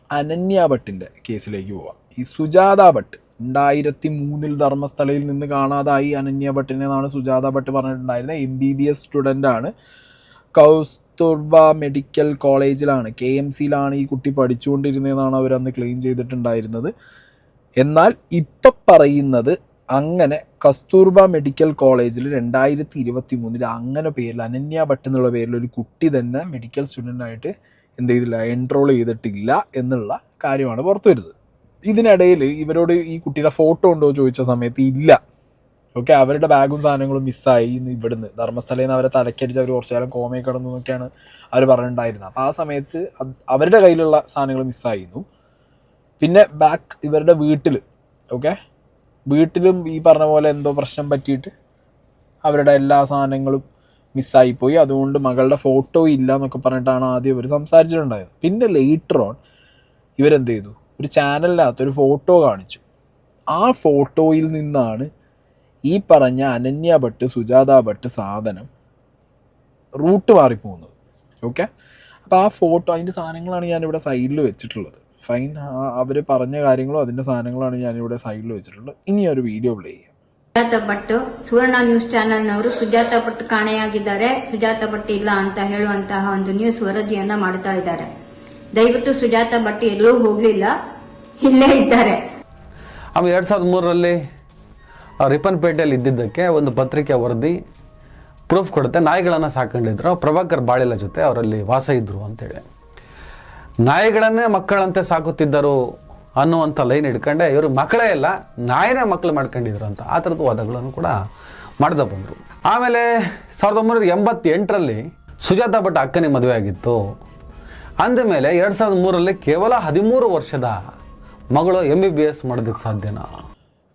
അനന്യ ഭട്ടിൻ്റെ കേസിലേക്ക് പോവാം. ഈ സുജാത ഭട്ട് 2003 ധർമ്മസ്ഥലയിൽ നിന്ന് കാണാതായി അനന്യ ഭട്ടിനെ എന്നാണ് സുജാത ഭട്ട് പറഞ്ഞിട്ടുണ്ടായിരുന്നത്. MBBS സ്റ്റുഡൻ്റാണ്. കൗസ്തുർബ മെഡിക്കൽ കോളേജിലാണ്, KMCയിലാണ് ഈ കുട്ടി പഠിച്ചുകൊണ്ടിരുന്നതെന്നാണ് അവരന്ന് ക്ലെയിം ചെയ്തിട്ടുണ്ടായിരുന്നത്. എന്നാൽ ഇപ്പം പറയുന്നത് അങ്ങനെ കസ്തൂർബ മെഡിക്കൽ കോളേജിൽ 2023 അങ്ങനെ പേരിൽ അനന്യ ഭട്ട് എന്നുള്ള പേരിൽ ഒരു കുട്ടി തന്നെ മെഡിക്കൽ സ്റ്റുഡൻ്റായിട്ട് എന്ത് ചെയ്തില്ല, എൻറോൾ ചെയ്തിട്ടില്ല എന്നുള്ള കാര്യമാണ് പുറത്തു വരുന്നത്. ഇതിനിടയിൽ ഇവരോട് ഈ കുട്ടിയുടെ ഫോട്ടോ ഉണ്ടോ ചോദിച്ച സമയത്ത് ഇല്ല. ഓക്കെ, അവരുടെ ബാഗും സാധനങ്ങളും മിസ്സായി ഇവിടുന്ന് ധർമ്മസ്ഥലയിൽ നിന്ന് അവരെ തലക്കടിച്ച് അവർ കുറച്ചു കാലം കോമയിൽ കിടന്നു എന്നൊക്കെയാണ് അവർ പറഞ്ഞിട്ടുണ്ടായിരുന്നത്. അപ്പോൾ ആ സമയത്ത് അവരുടെ കയ്യിലുള്ള സാധനങ്ങൾ മിസ്സായിരുന്നു. പിന്നെ ബാക്ക് ഇവരുടെ വീട്ടിൽ, ഓക്കെ, വീട്ടിലും ഈ പറഞ്ഞ പോലെ എന്തോ പ്രശ്നം പറ്റിയിട്ട് അവരുടെ എല്ലാ സാധനങ്ങളും മിസ്സായിപ്പോയി. അതുകൊണ്ട് മകളുടെ ഫോട്ടോ ഇല്ല എന്നൊക്കെ പറഞ്ഞിട്ടാണ് ആദ്യം ഇവർ സംസാരിച്ചിട്ടുണ്ടായത്. പിന്നെ ലേറ്റർ ഓൺ ഇവരെന്ത് ചെയ്തു, ഒരു ചാനലിനകത്ത് ഒരു ഫോട്ടോ കാണിച്ചു. ആ ഫോട്ടോയിൽ നിന്നാണ് ഈ പറഞ്ഞ അനന്യ ഭട്ട്, സുജാത ഭട്ട് സാധനം റൂട്ട് മാറിപ്പോകുന്നത്. ഓക്കെ, അപ്പോൾ ആ ഫോട്ടോ, അതിൻ്റെ സാധനങ്ങളാണ് ഞാനിവിടെ സൈഡിൽ വെച്ചിട്ടുള്ളത്. ഫൈൻ, അവർ പറഞ്ഞ കാര്യങ്ങളും അതിൻ്റെ സാധനങ്ങളാണ് ഞാനിവിടെ ಸೈಡಲ್ಲಿ വെച്ചിട്ടുള്ളത്. ഇനി ഒരു വീഡിയോ ಪ್ಲೇ ചെയ്യാം. ಸುಜಾತ ಭಟ್ ಸುವರ್ಣ ನ್ಯೂಸ್ ಚಾನೆಲ್ನವರು ಸುಜಾತ ಭಟ್ ಕಾಣೆಯಾಗಿದ್ದಾರೆ, ಸುಜಾತ ಭಟ್ ಇಲ್ಲ ಅಂತ ಹೇಳುವಂತಹ ಒಂದು ನ್ಯೂಸ್ ವರದಿಯನ್ನ ಮಾಡ್ತಾ ಇದ್ದಾರೆ. ದಯವಿಟ್ಟು ಸುಜಾತ ಭಟ್ ಎಲ್ಲೂ ಹೋಗ್ಲಿಲ್ಲ, ಇಲ್ಲೇ ಇದ್ದಾರೆ. ಆಮೇಲೆ 2003ರಲ್ಲಿ ರಿಪ್ಪನ್ಪೇಟೆಯಲ್ಲಿ ಇದ್ದಿದ್ದಕ್ಕೆ ಒಂದು ಪತ್ರಿಕೆ ವರದಿ ಪ್ರೂಫ್ ಕೊಡುತ್ತೆ. ನಾಯಿಗಳನ್ನು ಸಾಕೊಂಡಿದ್ರು, ಪ್ರಭಾಕರ್ ಬಾಳಿಲ ಜೊತೆ ಅವರಲ್ಲಿ ವಾಸ ಇದ್ರು ಅಂತೇಳಿ. ನಾಯಿಗಳನ್ನೇ ಮಕ್ಕಳಂತೆ ಸಾಕುತ್ತಿದ್ದರು ಅನ್ನುವಂಥ ಲೈನ್ ಹಿಡ್ಕೊಂಡೆ ಇವರು ಮಕ್ಕಳೇ ಇಲ್ಲ, ನಾಯಿನೇ ಮಕ್ಕಳು ಮಾಡ್ಕೊಂಡಿದ್ರು ಅಂತ ಆ ಥರದ ವಾದಗಳನ್ನು ಕೂಡ ಮಾಡ್ತಾ ಬಂದರು. ಆಮೇಲೆ 1988ರಲ್ಲಿ ಸುಜಾತ ಭಟ್ ಅಕ್ಕನಿಗೆ ಮದುವೆ ಆಗಿತ್ತು. ಅಂದಮೇಲೆ 2003ರಲ್ಲಿ ಕೇವಲ 13 ವರ್ಷದ മകളോ MBBS ಮಾಡೋದಕ್ಕೆ ಸಾಧ್ಯನಾ?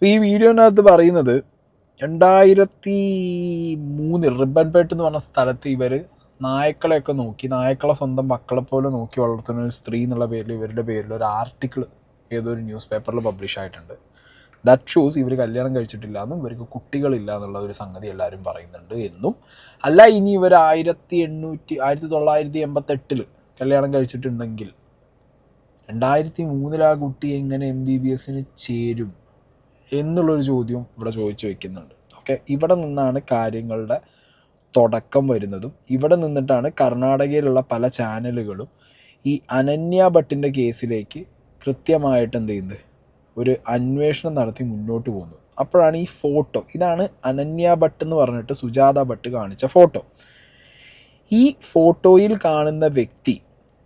ഈ വീഡിയോനകത്ത് പറയുന്നത് 2003 റിബൺപേട്ട് എന്ന് പറഞ്ഞ സ്ഥലത്ത് ഇവർ നായ്ക്കളെയൊക്കെ നോക്കി, നായ്ക്കളെ സ്വന്തം മക്കളെ പോലെ നോക്കി വളർത്തുന്ന ഒരു സ്ത്രീ എന്നുള്ള പേരിൽ ഇവരുടെ പേരിൽ ഒരു ആർട്ടിക്കിൾ ഏതൊരു ന്യൂസ് പേപ്പറിൽ പബ്ലിഷ് ആയിട്ടുണ്ട്. ദാറ്റ് ഷോസ് ഇവർ കല്യാണം കഴിച്ചിട്ടില്ല എന്നും ഇവർക്ക് കുട്ടികളില്ല എന്നുള്ള ഒരു സംഗതി എല്ലാവരും പറയുന്നുണ്ട് എന്നും. അല്ല, ഇനി ഇവർ 1988 കല്യാണം കഴിച്ചിട്ടുണ്ടെങ്കിൽ 2003 ആ കുട്ടി എങ്ങനെ MBBSന് ചേരും എന്നുള്ളൊരു ചോദ്യം ഇവിടെ ചോദിച്ചു വയ്ക്കുന്നുണ്ട്. ഓക്കെ, ഇവിടെ നിന്നാണ് കാര്യങ്ങളുടെ തുടക്കം വരുന്നതും ഇവിടെ നിന്നിട്ടാണ് കർണാടകയിലുള്ള പല ചാനലുകളും ഈ അനന്യ ഭട്ടിൻ്റെ കേസിലേക്ക് കൃത്യമായിട്ട് എന്ത് ചെയ്യുന്നത്, ഒരു അന്വേഷണം നടത്തി മുന്നോട്ട് പോകുന്നത്. അപ്പോഴാണ് ഈ ഫോട്ടോ, ഇതാണ് അനന്യ ഭട്ട് എന്ന് പറഞ്ഞിട്ട് സുജാത ഭട്ട് കാണിച്ച ഫോട്ടോ. ഈ ഫോട്ടോയിൽ കാണുന്ന വ്യക്തി,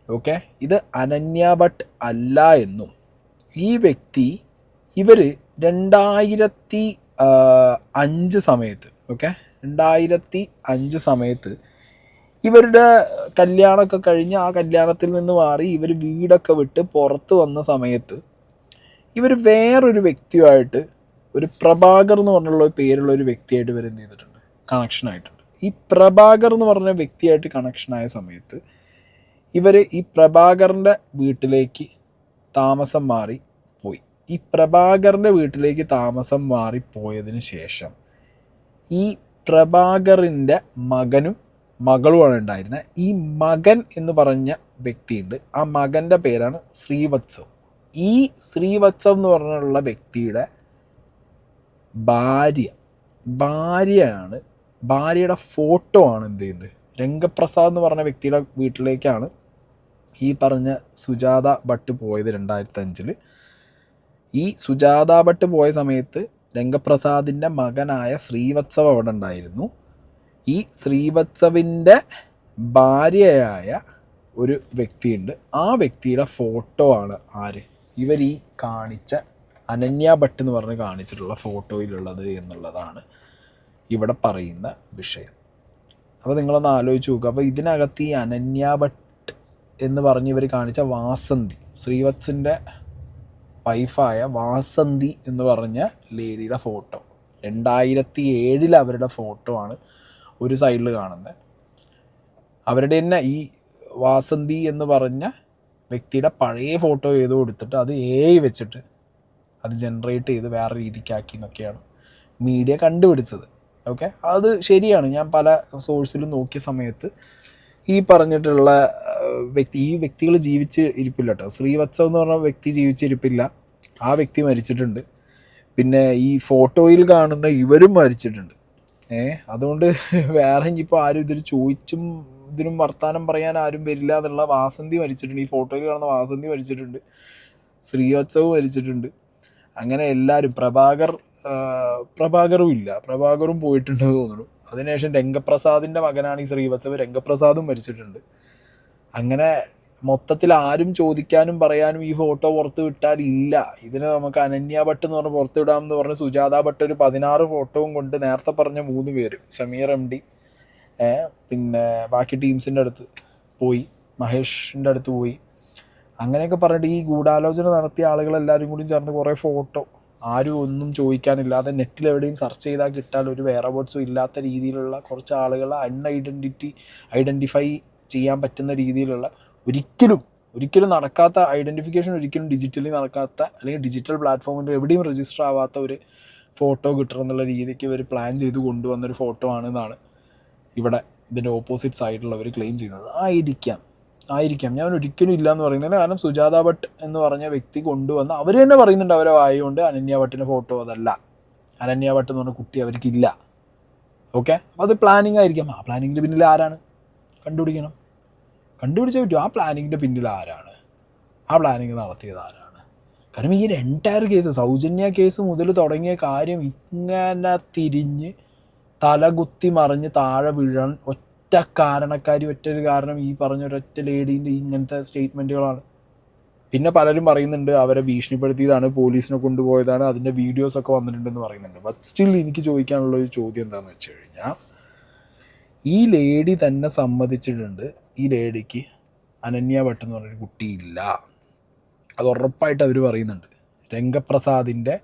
ഓക്കെ, ഇത് അനന്യ ഭട്ട് അല്ല എന്നും ഈ വ്യക്തി ഇവർ 2005 സമയത്ത്, ഓക്കെ, 2005 സമയത്ത് ഇവരുടെ കല്യാണമൊക്കെ കഴിഞ്ഞ് ആ കല്യാണത്തിൽ നിന്ന് മാറി ഇവർ വീടൊക്കെ വിട്ട് പുറത്ത് വന്ന സമയത്ത് ഇവർ വേറൊരു വ്യക്തിയുമായിട്ട്, ഒരു പ്രഭാകർ എന്ന് പറഞ്ഞുള്ള പേരുള്ള ഒരു വ്യക്തിയായിട്ട് ഇവർ എന്ത് ചെയ്തിട്ടുണ്ട്, കണക്ഷനായിട്ടുണ്ട്. ഈ പ്രഭാകർ എന്ന് പറഞ്ഞ വ്യക്തിയായിട്ട് കണക്ഷനായ സമയത്ത് ഇവർ ഈ പ്രഭാകറിൻ്റെ വീട്ടിലേക്ക് താമസം മാറി പോയി. ഈ പ്രഭാകറിൻ്റെ വീട്ടിലേക്ക് താമസം മാറിപ്പോയതിന് ശേഷം ഈ പ്രഭാകറിൻ്റെ മകനും മകളുമാണ് ഉണ്ടായിരുന്നത്. ഈ മകൻ എന്ന് പറഞ്ഞ വ്യക്തിയുണ്ട്, ആ മകൻ്റെ പേരാണ് ശ്രീവത്സവ്. ഈ ശ്രീവത്സവ് എന്ന് പറഞ്ഞുള്ള വ്യക്തിയുടെ ഭാര്യയുടെ ഫോട്ടോ ആണ് എന്ത് ചെയ്യുന്നത്, രംഗപ്രസാദ് എന്ന് പറഞ്ഞ വ്യക്തിയുടെ വീട്ടിലേക്കാണ് ഈ പറഞ്ഞ സുജാത ഭട്ട് പോയത് 2005. ഈ സുജാത ഭട്ട് പോയ സമയത്ത് രംഗപ്രസാദിൻ്റെ മകനായ ശ്രീവത്സവ് അവിടെ ഉണ്ടായിരുന്നു. ഈ ശ്രീവത്സവിൻ്റെ ഭാര്യയായ ഒരു വ്യക്തിയുണ്ട്, ആ വ്യക്തിയുടെ ഫോട്ടോ ആണ് ആര്, ഇവർ ഈ കാണിച്ച അനന്യ ഭട്ട് എന്ന് പറഞ്ഞ് കാണിച്ചിട്ടുള്ള ഫോട്ടോയിലുള്ളത് എന്നുള്ളതാണ് ഇവിടെ പറയുന്ന വിഷയം. അപ്പോൾ നിങ്ങളൊന്ന് ആലോചിച്ച് നോക്കുക. അപ്പോൾ ഇതിനകത്ത് ഈ അനന്യ ഭട്ട് എന്ന് പറഞ്ഞ് ഇവർ കാണിച്ച വാസന്തി, ശ്രീവത്സിൻ്റെ വൈഫായ വാസന്തി എന്ന് പറഞ്ഞ ലേഡിയുടെ ഫോട്ടോ 2007 അവരുടെ ഫോട്ടോ ആണ് ഒരു സൈഡിൽ കാണുന്നത്. അവരുടെ തന്നെ ഈ വാസന്തി എന്ന് പറഞ്ഞ വ്യക്തിയുടെ പഴയ ഫോട്ടോ ഏതോ എടുത്തിട്ട് അത് AI വെച്ചിട്ട് അത് ജനറേറ്റ് ചെയ്ത് വേറെ രീതിക്കാക്കി എന്നൊക്കെയാണ് മീഡിയ കണ്ടുപിടിച്ചത്. ഓക്കെ, അത് ശരിയാണ്. ഞാൻ പല സോഴ്സിലും നോക്കിയ സമയത്ത് ഈ പറഞ്ഞിട്ടുള്ള ഈ വ്യക്തികൾ ജീവിച്ച് ഇരിപ്പില്ല കേട്ടോ. ശ്രീവത്സവ് എന്ന് പറഞ്ഞ വ്യക്തി ജീവിച്ചിരിപ്പില്ല, ആ വ്യക്തി മരിച്ചിട്ടുണ്ട്. പിന്നെ ഈ ഫോട്ടോയിൽ കാണുന്ന ഇവരും മരിച്ചിട്ടുണ്ട്. അതുകൊണ്ട് വേറെ ഇനിയിപ്പോൾ ആരും ഇതിനും വർത്താനം പറയാൻ ആരും വരില്ല എന്നുള്ള. വാസന്തി മരിച്ചിട്ടുണ്ട്, ഈ ഫോട്ടോയിൽ കാണുന്ന വാസന്തി മരിച്ചിട്ടുണ്ട്, ശ്രീവത്സവ് മരിച്ചിട്ടുണ്ട്. അങ്ങനെ എല്ലാവരും, പ്രഭാകറും ഇല്ല, പ്രഭാകറും പോയിട്ടുണ്ടെന്ന് തോന്നുന്നു. അതിനുശേഷം രംഗപ്രസാദിൻ്റെ മകനാണ് ഈ ശ്രീവത്സവ്, രംഗപ്രസാദും മരിച്ചിട്ടുണ്ട്. അങ്ങനെ മൊത്തത്തിൽ ആരും ചോദിക്കാനും പറയാനും ഈ ഫോട്ടോ പുറത്ത് വിട്ടാൽ ഇല്ല. ഇതിന് നമുക്ക് അനന്യ ഭട്ട് എന്ന് പറഞ്ഞ് പുറത്ത് വിടാമെന്ന് പറഞ്ഞ് സുജാത ഭട്ട് ഒരു 16 ഫോട്ടോവും കൊണ്ട് നേരത്തെ പറഞ്ഞ 3 പേര്, സമീർ MD, പിന്നെ ബാക്കി ടീംസിൻ്റെ അടുത്ത് പോയി, മഹേഷിൻ്റെ അടുത്ത് പോയി, അങ്ങനെയൊക്കെ പറഞ്ഞിട്ട് ഈ ഗൂഢാലോചന നടത്തിയ ആളുകളെല്ലാവരും കൂടി ചേർന്ന് കുറേ ഫോട്ടോ, ആരും ഒന്നും ചോദിക്കാനില്ലാതെ നെറ്റിലെവിടെയും സെർച്ച് ചെയ്താൽ കിട്ടാൻ ഒരു വേറെ ബോട്ട്സും ഇല്ലാത്ത രീതിയിലുള്ള കുറച്ച് ആളുകളെ ഐഡൻറ്റിഫൈ ചെയ്യാൻ പറ്റുന്ന രീതിയിലുള്ള ഒരിക്കലും നടക്കാത്ത ഐഡൻറ്റിഫിക്കേഷൻ, ഒരിക്കലും ഡിജിറ്റലി നടക്കാത്ത അല്ലെങ്കിൽ ഡിജിറ്റൽ പ്ലാറ്റ്ഫോമിൽ എവിടെയും രജിസ്റ്റർ ആവാത്ത ഒരു ഫോട്ടോ കിട്ടണം എന്നുള്ള രീതിക്ക് ഇവർ പ്ലാൻ ചെയ്ത് കൊണ്ടുവന്നൊരു ഫോട്ടോ ആണെന്നാണ് ഇവിടെ ഇതിൻ്റെ ഓപ്പോസിറ്റ് സൈഡിലുള്ളവർ ക്ലെയിം ചെയ്യുന്നത്. ആയിരിക്കാം ഞാൻ ഒരിക്കലും ഇല്ല എന്ന് പറയുന്നില്ല. കാരണം സുജാത ഭട്ട് എന്ന് പറഞ്ഞ വ്യക്തി കൊണ്ടുവന്ന് അവർ തന്നെ പറയുന്നുണ്ട് അവരെ വായുകൊണ്ട് അനന്യ ഭട്ടിൻ്റെ ഫോട്ടോ അതല്ല, അനന്യ ഭട്ട് എന്ന് പറഞ്ഞ കുട്ടി അവർക്കില്ല. ഓക്കെ, അപ്പോൾ അത് പ്ലാനിങ് ആയിരിക്കാം. ആ പ്ലാനിങ്ങിൻ്റെ പിന്നിൽ ആരാണ് കണ്ടുപിടിച്ചേ പറ്റും. ആ പ്ലാനിങ്ങിൻ്റെ പിന്നിൽ ആരാണ്, ആ പ്ലാനിങ് നടത്തിയത് ആരാണ്? കാരണം ഈ ഒരു എൻറ്റയർ കേസ്, സൗജന്യ കേസ് മുതൽ തുടങ്ങിയ കാര്യം ഇങ്ങനെ തിരിഞ്ഞ് തലകുത്തി മറിഞ്ഞ് താഴെ വീഴാൻ ഒറ്റ കാരണം ഈ പറഞ്ഞ ഒരൊറ്റ ലേഡീൻ്റെ ഇങ്ങനത്തെ സ്റ്റേറ്റ്മെൻറ്റുകളാണ്. പിന്നെ പലരും പറയുന്നുണ്ട് അവരെ ഭീഷണിപ്പെടുത്തിയതാണ്, പോലീസിനെ കൊണ്ടുപോയതാണ്, അതിൻ്റെ വീഡിയോസൊക്കെ വന്നിട്ടുണ്ടെന്ന് പറയുന്നുണ്ട്. ബട്ട് സ്റ്റിൽ എനിക്ക് ചോദിക്കാനുള്ളൊരു ചോദ്യം എന്താണെന്ന് വെച്ച് കഴിഞ്ഞാൽ, ഈ ലേഡി തന്നെ സമ്മതിച്ചിട്ടുണ്ട് ഈ ലേഡിക്ക് അനന്യ ഭട്ട് എന്ന് പറഞ്ഞൊരു കുട്ടിയില്ല. അത് ഉറപ്പായിട്ട് അവർ പറയുന്നുണ്ട്. രംഗപ്രസാദിൻ്റെ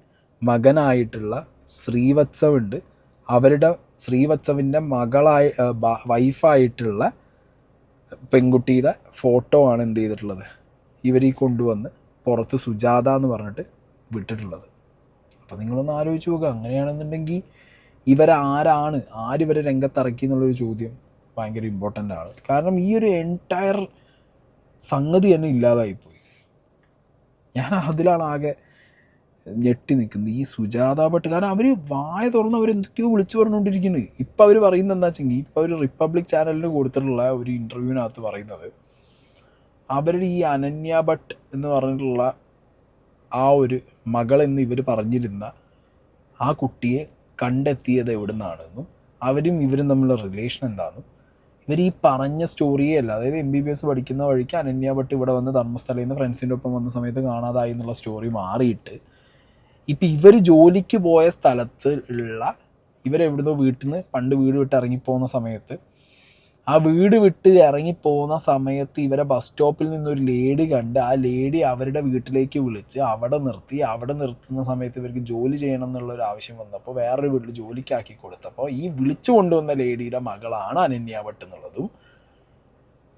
മകനായിട്ടുള്ള ശ്രീവത്സവ് ഉണ്ട്, അവരുടെ ശ്രീവത്സവിൻ്റെ വൈഫായിട്ടുള്ള പെൺകുട്ടിയുടെ ഫോട്ടോ ആണ് എന്ത് ചെയ്തിട്ടുള്ളത്, ഇവർ കൊണ്ടുവന്ന് പുറത്ത് സുജാത എന്ന് പറഞ്ഞിട്ട് വിട്ടിട്ടുള്ളത്. അപ്പോൾ നിങ്ങളൊന്ന് ആലോചിച്ച് നോക്കുക. അങ്ങനെയാണെന്നുണ്ടെങ്കിൽ ആരിവരെ രംഗത്തിറക്കി എന്നുള്ളൊരു ചോദ്യം ഭയങ്കര ഇമ്പോർട്ടൻ്റ് ആണ്. കാരണം ഈ ഒരു എൻറ്റയർ സംഗതി തന്നെ ഇല്ലാതായിപ്പോയി. ഞാൻ അതിലാണ് ആകെ ഞെട്ടി നിൽക്കുന്നത്, ഈ സുജാത ഭട്ട്. കാരണം അവർ വായ തുറന്ന് അവരെന്തൊക്കെയോ വിളിച്ചു പറഞ്ഞുകൊണ്ടിരിക്കുന്നത്. ഇപ്പം അവർ പറയുന്നത് എന്താ വെച്ചെങ്കിൽ, ഇപ്പം അവർ റിപ്പബ്ലിക് ചാനലിന് കൊടുത്തിട്ടുള്ള ഒരു ഇൻ്റർവ്യൂവിനകത്ത് പറയുന്നത്, അവരുടെ ഈ അനന്യ ഭട്ട് എന്ന് പറഞ്ഞിട്ടുള്ള ആ ഒരു മകളെന്ന് ഇവർ പറഞ്ഞിരുന്ന ആ കുട്ടിയെ കണ്ടെത്തിയത് എവിടെ നിന്നാണെന്നും അവരും ഇവരും തമ്മിലുള്ള റിലേഷൻ എന്താണെന്നും ഇവർ ഈ പറഞ്ഞ സ്റ്റോറിയേ അല്ല. അതായത് MBBS പഠിക്കുന്ന വഴിക്ക് അനന്യ ഭട്ട് ഇവിടെ വന്ന് ധർമ്മസ്ഥലയിൽ നിന്ന് ഫ്രണ്ട്സിൻ്റെ ഒപ്പം വന്ന സമയത്ത് കാണാതായി എന്നുള്ള സ്റ്റോറി മാറിയിട്ട് ഇപ്പം ഇവർ ജോലിക്ക് പോയ സ്ഥലത്ത് ഉള്ള ഇവരെവിടുന്നോ വീട്ടിൽ നിന്ന് പണ്ട് വീട് വിട്ട് ഇറങ്ങിപ്പോകുന്ന സമയത്ത്, ആ വീട് വിട്ട് ഇറങ്ങിപ്പോകുന്ന സമയത്ത് ഇവരെ ബസ് സ്റ്റോപ്പിൽ നിന്നൊരു ലേഡി കണ്ട് ആ ലേഡി അവരുടെ വീട്ടിലേക്ക് വിളിച്ച് അവിടെ നിർത്തുന്ന സമയത്ത് ഇവർക്ക് ജോലി ചെയ്യണം എന്നുള്ളൊരു ആവശ്യം വന്നപ്പോൾ വേറൊരു വീട്ടിൽ ജോലിക്കാക്കി കൊടുത്തപ്പോൾ ഈ വിളിച്ചു കൊണ്ടുവന്ന ലേഡിയുടെ മകളാണ് അനന്യ ഭട്ട് എന്നുള്ളതും,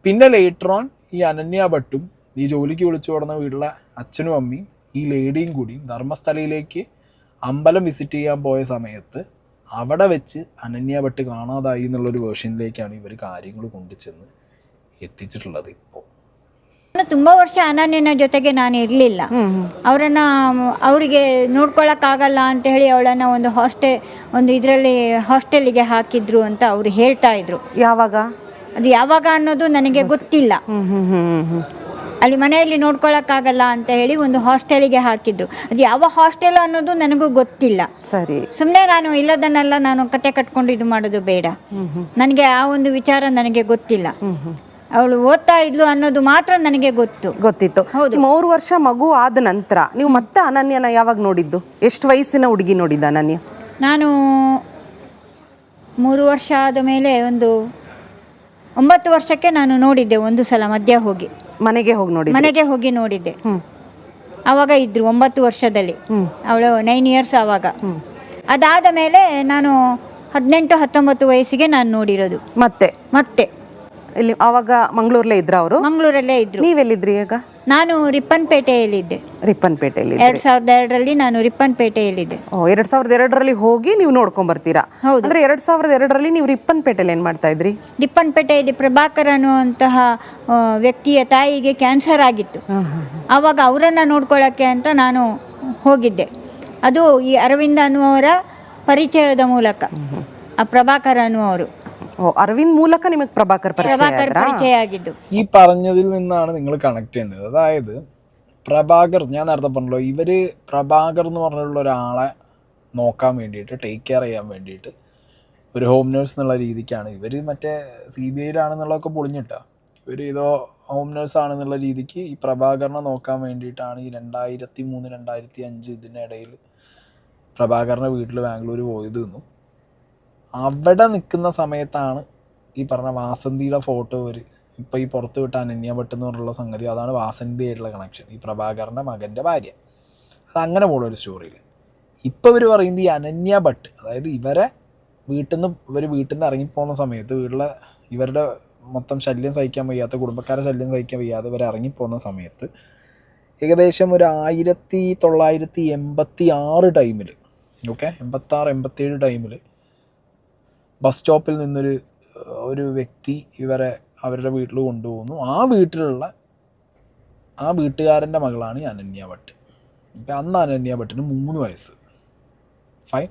പിന്നെ ലേറ്റർ ഓൺ ഈ അനന്യ ഭട്ടും ഈ ജോലിക്ക് വിളിച്ചു കൊടുന്ന വീട്ടിലെ അച്ഛനും അമ്മയും ഈ ലേഡിയും കൂടിയും ധർമ്മസ്ഥലയിലേക്ക് അമ്പലം വിസിറ്റ് ചെയ്യാൻ പോയ സമയത്ത് അവിടെ വെച്ച് അനന്യ ഭട്ട് കാണാതായി എന്നുള്ളൊരു വേർഷനിലേക്കാണ് ಇವರು കാര്യങ്ങൾ കൊണ്ടുചെന്ന് ಎತ್ತಿಚಿട്ടുള്ളത്. ഇപ്പോൾ ತುಂಬ ವರ್ಷ ಅನನ್ಯನ ಜೊತೆಗೆ ನಾನು ಇರಲಿಲ್ಲ. ಅವರಿಗೆ ನೋಡ್ಕೊಳ್ಳೋಕ್ಕಾಗಲ್ಲ ಅಂತ ಹೇಳಿ ಅವಳನ್ನು ಒಂದು ಇದರಲ್ಲಿ ಹಾಸ್ಟೆಲಿಗೆ ಹಾಕಿದ್ರು ಅಂತ ಅವರು ಹೇಳ್ತಾ ಇದ್ರು. ಅದು ಯಾವಾಗ ಅನ್ನೋದು ನನಗೆ ಗೊತ್ತಿಲ್ಲ. ಅಲ್ಲಿ ಮನೆಯಲ್ಲಿ ನೋಡ್ಕೊಳ್ಳೋಕ್ಕಾಗಲ್ಲ ಅಂತ ಹೇಳಿ ಒಂದು ಹಾಸ್ಟೆಲಿಗೆ ಹಾಕಿದ್ರು. ಅದು ಯಾವ ಹಾಸ್ಟೆಲ್ ಅನ್ನೋದು ನನಗೂ ಗೊತ್ತಿಲ್ಲ. ಸರಿ, ಸುಮ್ಮನೆ ನಾನು ಇಲ್ಲದನ್ನೆಲ್ಲ ನಾನು ಕತೆ ಕಟ್ಕೊಂಡು ಇದು ಮಾಡೋದು ಬೇಡ. ನನಗೆ ಆ ಒಂದು ವಿಚಾರ ನನಗೆ ಗೊತ್ತಿಲ್ಲ. ಅವಳು ಓದ್ತಾ ಇದ್ಲು ಅನ್ನೋದು ಮಾತ್ರ ನನಗೆ ಗೊತ್ತಿತ್ತು. ಹೌದು. 3 ವರ್ಷ ಮಗು ಆದ ನಂತರ ನೀವು ಮತ್ತೆ ಅನನ್ಯನ ಯಾವಾಗ ನೋಡಿದ್ದು? ಎಷ್ಟು ವಯಸ್ಸಿನ ಹುಡುಗಿ ನೋಡಿದ್ದ ಅನನ್ಯ? ನಾನು 3 ವರ್ಷ ಆದ ಮೇಲೆ ಒಂದು 9 ವರ್ಷಕ್ಕೆ ನಾನು ನೋಡಿದ್ದೆ ಒಂದು ಸಲ ಮಧ್ಯ ಹೋಗಿ. ಮನೆಗೆ ಹೋಗಿ ನೋಡಿದ್ದೆ. ಆವಾಗ ಇದ್ರು 9 ವರ್ಷದಲ್ಲಿ, ಅವಳು 9 ಇಯರ್ಸ್ ಆವಾಗ. ಅದಾದ ಮೇಲೆ ನಾನು 18-19 ವಯಸ್ಸಿಗೆ ನಾನು ನೋಡಿರೋದು. ಮತ್ತೆ ಇಲ್ಲಿ ಆವಾಗ ಮಂಗಳೂರಲ್ಲೇ ಇದ್ರ ಅವರು? ಮಂಗಳೂರಲ್ಲೇ ಇದ್ರು. ನೀವೆಲ್ಲಿದ್ರಿ ಈಗ? ನಾನು ರಿಪ್ಪನ್ಪೇಟೆಯಲ್ಲಿದ್ದೆ. 2002ರಲ್ಲಿ ನಾನು ರಿಪ್ಪನ್ಪೇಟೆಯಲ್ಲಿದ್ದೆ. 2002ರಲ್ಲಿ ಹೋಗಿ ನೀವು ನೋಡ್ಕೊಂಡ್ ಬರ್ತೀರಾ? ಅಂದ್ರೆ 2002ರಲ್ಲಿ ನೀವು ರಿಪ್ಪನ್ಪೇಟೆಯಲ್ಲಿ ಏನ್ ಮಾಡ್ತಾ ಇದ್ರಿ? ರಿಪ್ಪನ್ಪೇಟೆಯಲ್ಲಿ ಪ್ರಭಾಕರ್ ಅನ್ನುವಂತಹ ವ್ಯಕ್ತಿಯ ತಾಯಿಗೆ ಕ್ಯಾನ್ಸರ್ ಆಗಿತ್ತು. ಆವಾಗ ಅವರನ್ನ ನೋಡ್ಕೊಳ್ಳೋಕ್ಕೆ ಅಂತ ನಾನು ಹೋಗಿದ್ದೆ. ಅದು ಈ ಅರವಿಂದ ಅನ್ನುವರ ಪರಿಚಯದ ಮೂಲಕ. ಆ ಪ್ರಭಾಕರ್ ಅನ್ನುವರು അരവിന്ദ് മൂലക നിಮಗೆ പ്രഭാകർ പരിചയമായിരുന്നു. ഈ പറഞ്ഞതിൽ നിന്നാണ് നിങ്ങൾ കണക്ട് ചെയ്യേണ്ടത്. അതായത് പ്രഭാകർ, ഞാൻ നേരത്തെ പറഞ്ഞല്ലോ, ഇവര് പ്രഭാകർ എന്ന് പറഞ്ഞുള്ള ഒരാളെ നോക്കാൻ വേണ്ടിയിട്ട്, ടേക്ക് കെയർ ചെയ്യാൻ വേണ്ടിയിട്ട് ഒരു ഹോം നേഴ്സ് എന്നുള്ള രീതിക്കാണ് ഇവർ മറ്റേ CBIയിലാണെന്നുള്ളതൊക്കെ പൊളിഞ്ഞിട്ടാ. ഇവർ ഏതോ ഹോം നേഴ്സ് ആണെന്നുള്ള രീതിക്ക് ഈ പ്രഭാകരനെ നോക്കാൻ വേണ്ടിയിട്ടാണ് ഈ 2003 2005 ഇതിനിടയിൽ പ്രഭാകരൻ്റെ വീട്ടിൽ ബാംഗ്ലൂർ പോയത് എന്നും അവിടെ നിൽക്കുന്ന സമയത്താണ് ഈ പറഞ്ഞ വാസന്തിയുടെ ഫോട്ടോ ഇപ്പോൾ ഈ പുറത്ത് വിട്ട അനന്യ ഭട്ട് എന്ന് പറഞ്ഞുള്ള സംഗതി, അതാണ് വാസന്തിയായിട്ടുള്ള കണക്ഷൻ, ഈ പ്രഭാകരൻ്റെ മകൻ്റെ ഭാര്യ. അതങ്ങനെ പോണ ഒരു സ്റ്റോറിയിൽ ഇപ്പോൾ ഇവർ പറയുന്നത് ഈ അനന്യ ഭട്ട്, അതായത് ഇവർ വീട്ടിൽ നിന്ന് ഇറങ്ങിപ്പോകുന്ന സമയത്ത് ഇവരുടെ മൊത്തം ശല്യം സഹിക്കാൻ വയ്യാത്ത, കുടുംബക്കാരെ ശല്യം സഹിക്കാൻ വയ്യാതെ ഇവർ ഇറങ്ങിപ്പോകുന്ന സമയത്ത് ഏകദേശം ഒരു 1986 ടൈമിൽ, ഓക്കെ, 86-87 ടൈമിൽ ബസ് സ്റ്റോപ്പിൽ നിന്നൊരു വ്യക്തി അവരുടെ വീട്ടിൽ കൊണ്ടുപോകുന്നു. ആ വീട്ടുകാരൻ്റെ മകളാണ് ഈ അനന്യ ഭട്ട്. ഇപ്പം അന്ന് അനന്യ ഭട്ടിന് 3 വയസ്സ്. ഫൈൻ,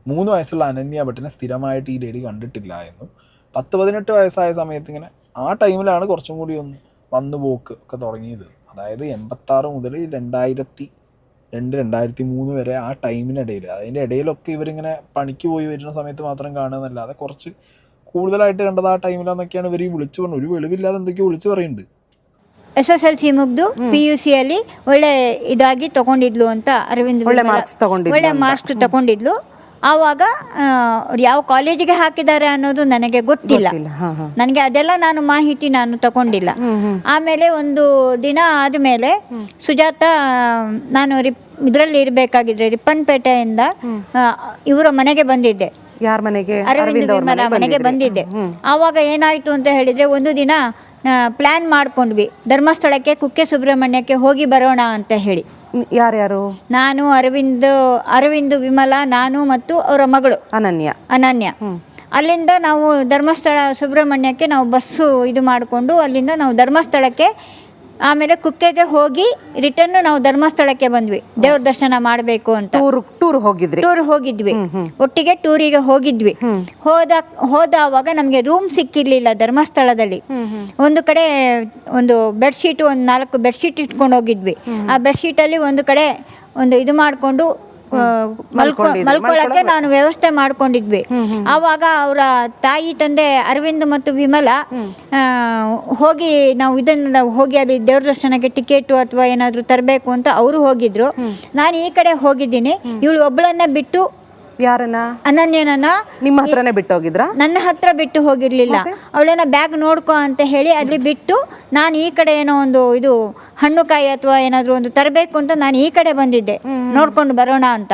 3 വയസ്സുള്ള അനന്യ ഭട്ടിനെ സ്ഥിരമായിട്ട് ഈ ലേഡി കണ്ടിട്ടില്ല എന്നും 18 വയസ്സായ സമയത്ത് ഇങ്ങനെ ആ ടൈമിലാണ് കുറച്ചും കൂടി ഒന്ന് വന്നു പോക്ക് ഒക്കെ തുടങ്ങിയത്. അതായത് 86 മുതൽ 2002-2003 വരെ ആ ടൈമിനിടയിൽ, അതിൻ്റെ ഇടയിലൊക്കെ ഇവരിങ്ങനെ പണിക്ക് പോയി വരുന്ന സമയത്ത് മാത്രം കാണുകയെന്നല്ലാതെ കുറച്ച് കൂടുതലായിട്ട് കണ്ടത് ആ ടൈമിലാന്നൊക്കെയാണ് ഇവർ വിളിച്ചു പറഞ്ഞു. ഒരു വെളിവില്ലാതെ എന്തൊക്കെയോ വിളിച്ചു പറയുന്നുണ്ട്. SSLC ಮುಗಿದು PUC ಅಲ್ಲಿ ಒಳ್ಳೆ ಇದಾಗಿ ತಗೊಂಡಿದ್ಲು ಅಂತ ಅರವಿಂದ್ ಒಳ್ಳೆ ಮಾರ್ಕ್ಸ್ ತಗೊಂಡಿದ್ಲು. ಆವಾಗ ಯಾವ ಕಾಲೇಜಿಗೆ ಹಾಕಿದ್ದಾರೆ ಅನ್ನೋದು ನನಗೆ ಗೊತ್ತಿಲ್ಲ. ನನಗೆ ಅದೆಲ್ಲ ಮಾಹಿತಿ ನಾನು ತಗೊಂಡಿಲ್ಲ. ಆಮೇಲೆ ಒಂದು ದಿನ ಆದಮೇಲೆ ಸುಜಾತ, ನಾನು ಇದರಲ್ಲಿ ಇರಬೇಕಾಗಿದ್ರೆ ರಿಪ್ಪನ್ಪೇಟೆಯಿಂದ ಇವರ ಮನೆಗೆ ಬಂದಿದ್ದೆ. ಯಾರ ಮನೆಗೆ? ಅರವಿಂದ್ ವಿಮಲ ಮನೆಗೆ ಬಂದಿದ್ದೆ. ಆವಾಗ ಏನಾಯ್ತು ಅಂತ ಹೇಳಿದ್ರೆ, ಒಂದು ದಿನ ಪ್ಲ್ಯಾನ್ ಮಾಡ್ಕೊಂಡ್ವಿ ಧರ್ಮಸ್ಥಳಕ್ಕೆ ಕುಕ್ಕೆ ಸುಬ್ರಹ್ಮಣ್ಯಕ್ಕೆ ಹೋಗಿ ಬರೋಣ ಅಂತ ಹೇಳಿ. ಯಾರ್ಯಾರು? ನಾನು, ಅರವಿಂದ್ ವಿಮಲ, ನಾನು ಮತ್ತು ಅವರ ಮಗಳು ಅನನ್ಯ. ಅಲ್ಲಿಂದ ನಾವು ಧರ್ಮಸ್ಥಳ ಸುಬ್ರಹ್ಮಣ್ಯಕ್ಕೆ ನಾವು ಬಸ್ಸು ಇದು ಮಾಡಿಕೊಂಡು ಅಲ್ಲಿಂದ ನಾವು ಧರ್ಮಸ್ಥಳಕ್ಕೆ, ಆಮೇಲೆ ಕುಕ್ಕೆಗೆ ಹೋಗಿ ರಿಟರ್ನ್ ನಾವು ಧರ್ಮಸ್ಥಳಕ್ಕೆ ಬಂದ್ವಿ ದೇವ್ರ ದರ್ಶನ ಮಾಡಬೇಕು ಅಂತ. ಟೂರ್ ಹೋಗಿದ್ವಿ, ಒಟ್ಟಿಗೆ ಟೂರಿಗೆ ಹೋಗಿದ್ವಿ. ಹೋದವಾಗ ನಮಗೆ ರೂಮ್ ಸಿಕ್ಕಿರ್ಲಿಲ್ಲ ಧರ್ಮಸ್ಥಳದಲ್ಲಿ. ಒಂದು ಕಡೆ ಒಂದು ಬೆಡ್ಶೀಟ್, ಒಂದು 4 ಬೆಡ್ಶೀಟ್ ಇಟ್ಕೊಂಡು ಹೋಗಿದ್ವಿ. ಆ ಬೆಡ್ಶೀಟಲ್ಲಿ ಒಂದು ಕಡೆ ಒಂದು ಇದು ಮಾಡಿಕೊಂಡು ಮಲ್ಕೊಳ್ಳೋಕ್ಕೆ ನಾನು ವ್ಯವಸ್ಥೆ ಮಾಡ್ಕೊಂಡಿದ್ವಿ. ಆವಾಗ ಅವರ ತಾಯಿ ತಂದೆ ಅರವಿಂದ್ ಮತ್ತು ವಿಮಲ ಹೋಗಿ ನಾವು ಹೋಗಿ ಅಲ್ಲಿ ದೇವ್ರ ದರ್ಶನಕ್ಕೆ ಟಿಕೆಟು ಅಥವಾ ಏನಾದರೂ ತರಬೇಕು ಅಂತ ಅವರು ಹೋಗಿದ್ರು. ನಾನು ಈ ಕಡೆ ಹೋಗಿದ್ದೀನಿ. ಇವಳು ಒಬ್ಬಳನ್ನ ಬಿಟ್ಟು, ಯಾರನ್ನ? ಅನನ್ಯನ ನಿಮ್ಮ ಹತ್ರನೇ ಬಿಟ್ಟು ಹೋಗಿದ್ರಾ? ನನ್ನ ಹತ್ರ ಬಿಟ್ಟು ಹೋಗಿರ್ಲಿಲ್ಲ. ಅವಳನ್ನ ಬ್ಯಾಗ್ ನೋಡ್ಕೊ ಅಂತ ಹೇಳಿ ಅಲ್ಲಿ ಬಿಟ್ಟು, ನಾನು ಈ ಕಡೆ ಏನೋ ಒಂದು ಇದು ಹಣ್ಣುಕಾಯಿ ಅಥವಾ ಏನಾದರೂ ಒಂದು ತರಬೇಕು ಅಂತ ನಾನು ಈ ಕಡೆ ಬಂದಿದ್ದೆ, ನೋಡ್ಕೊಂಡು ಬರೋಣ ಅಂತ.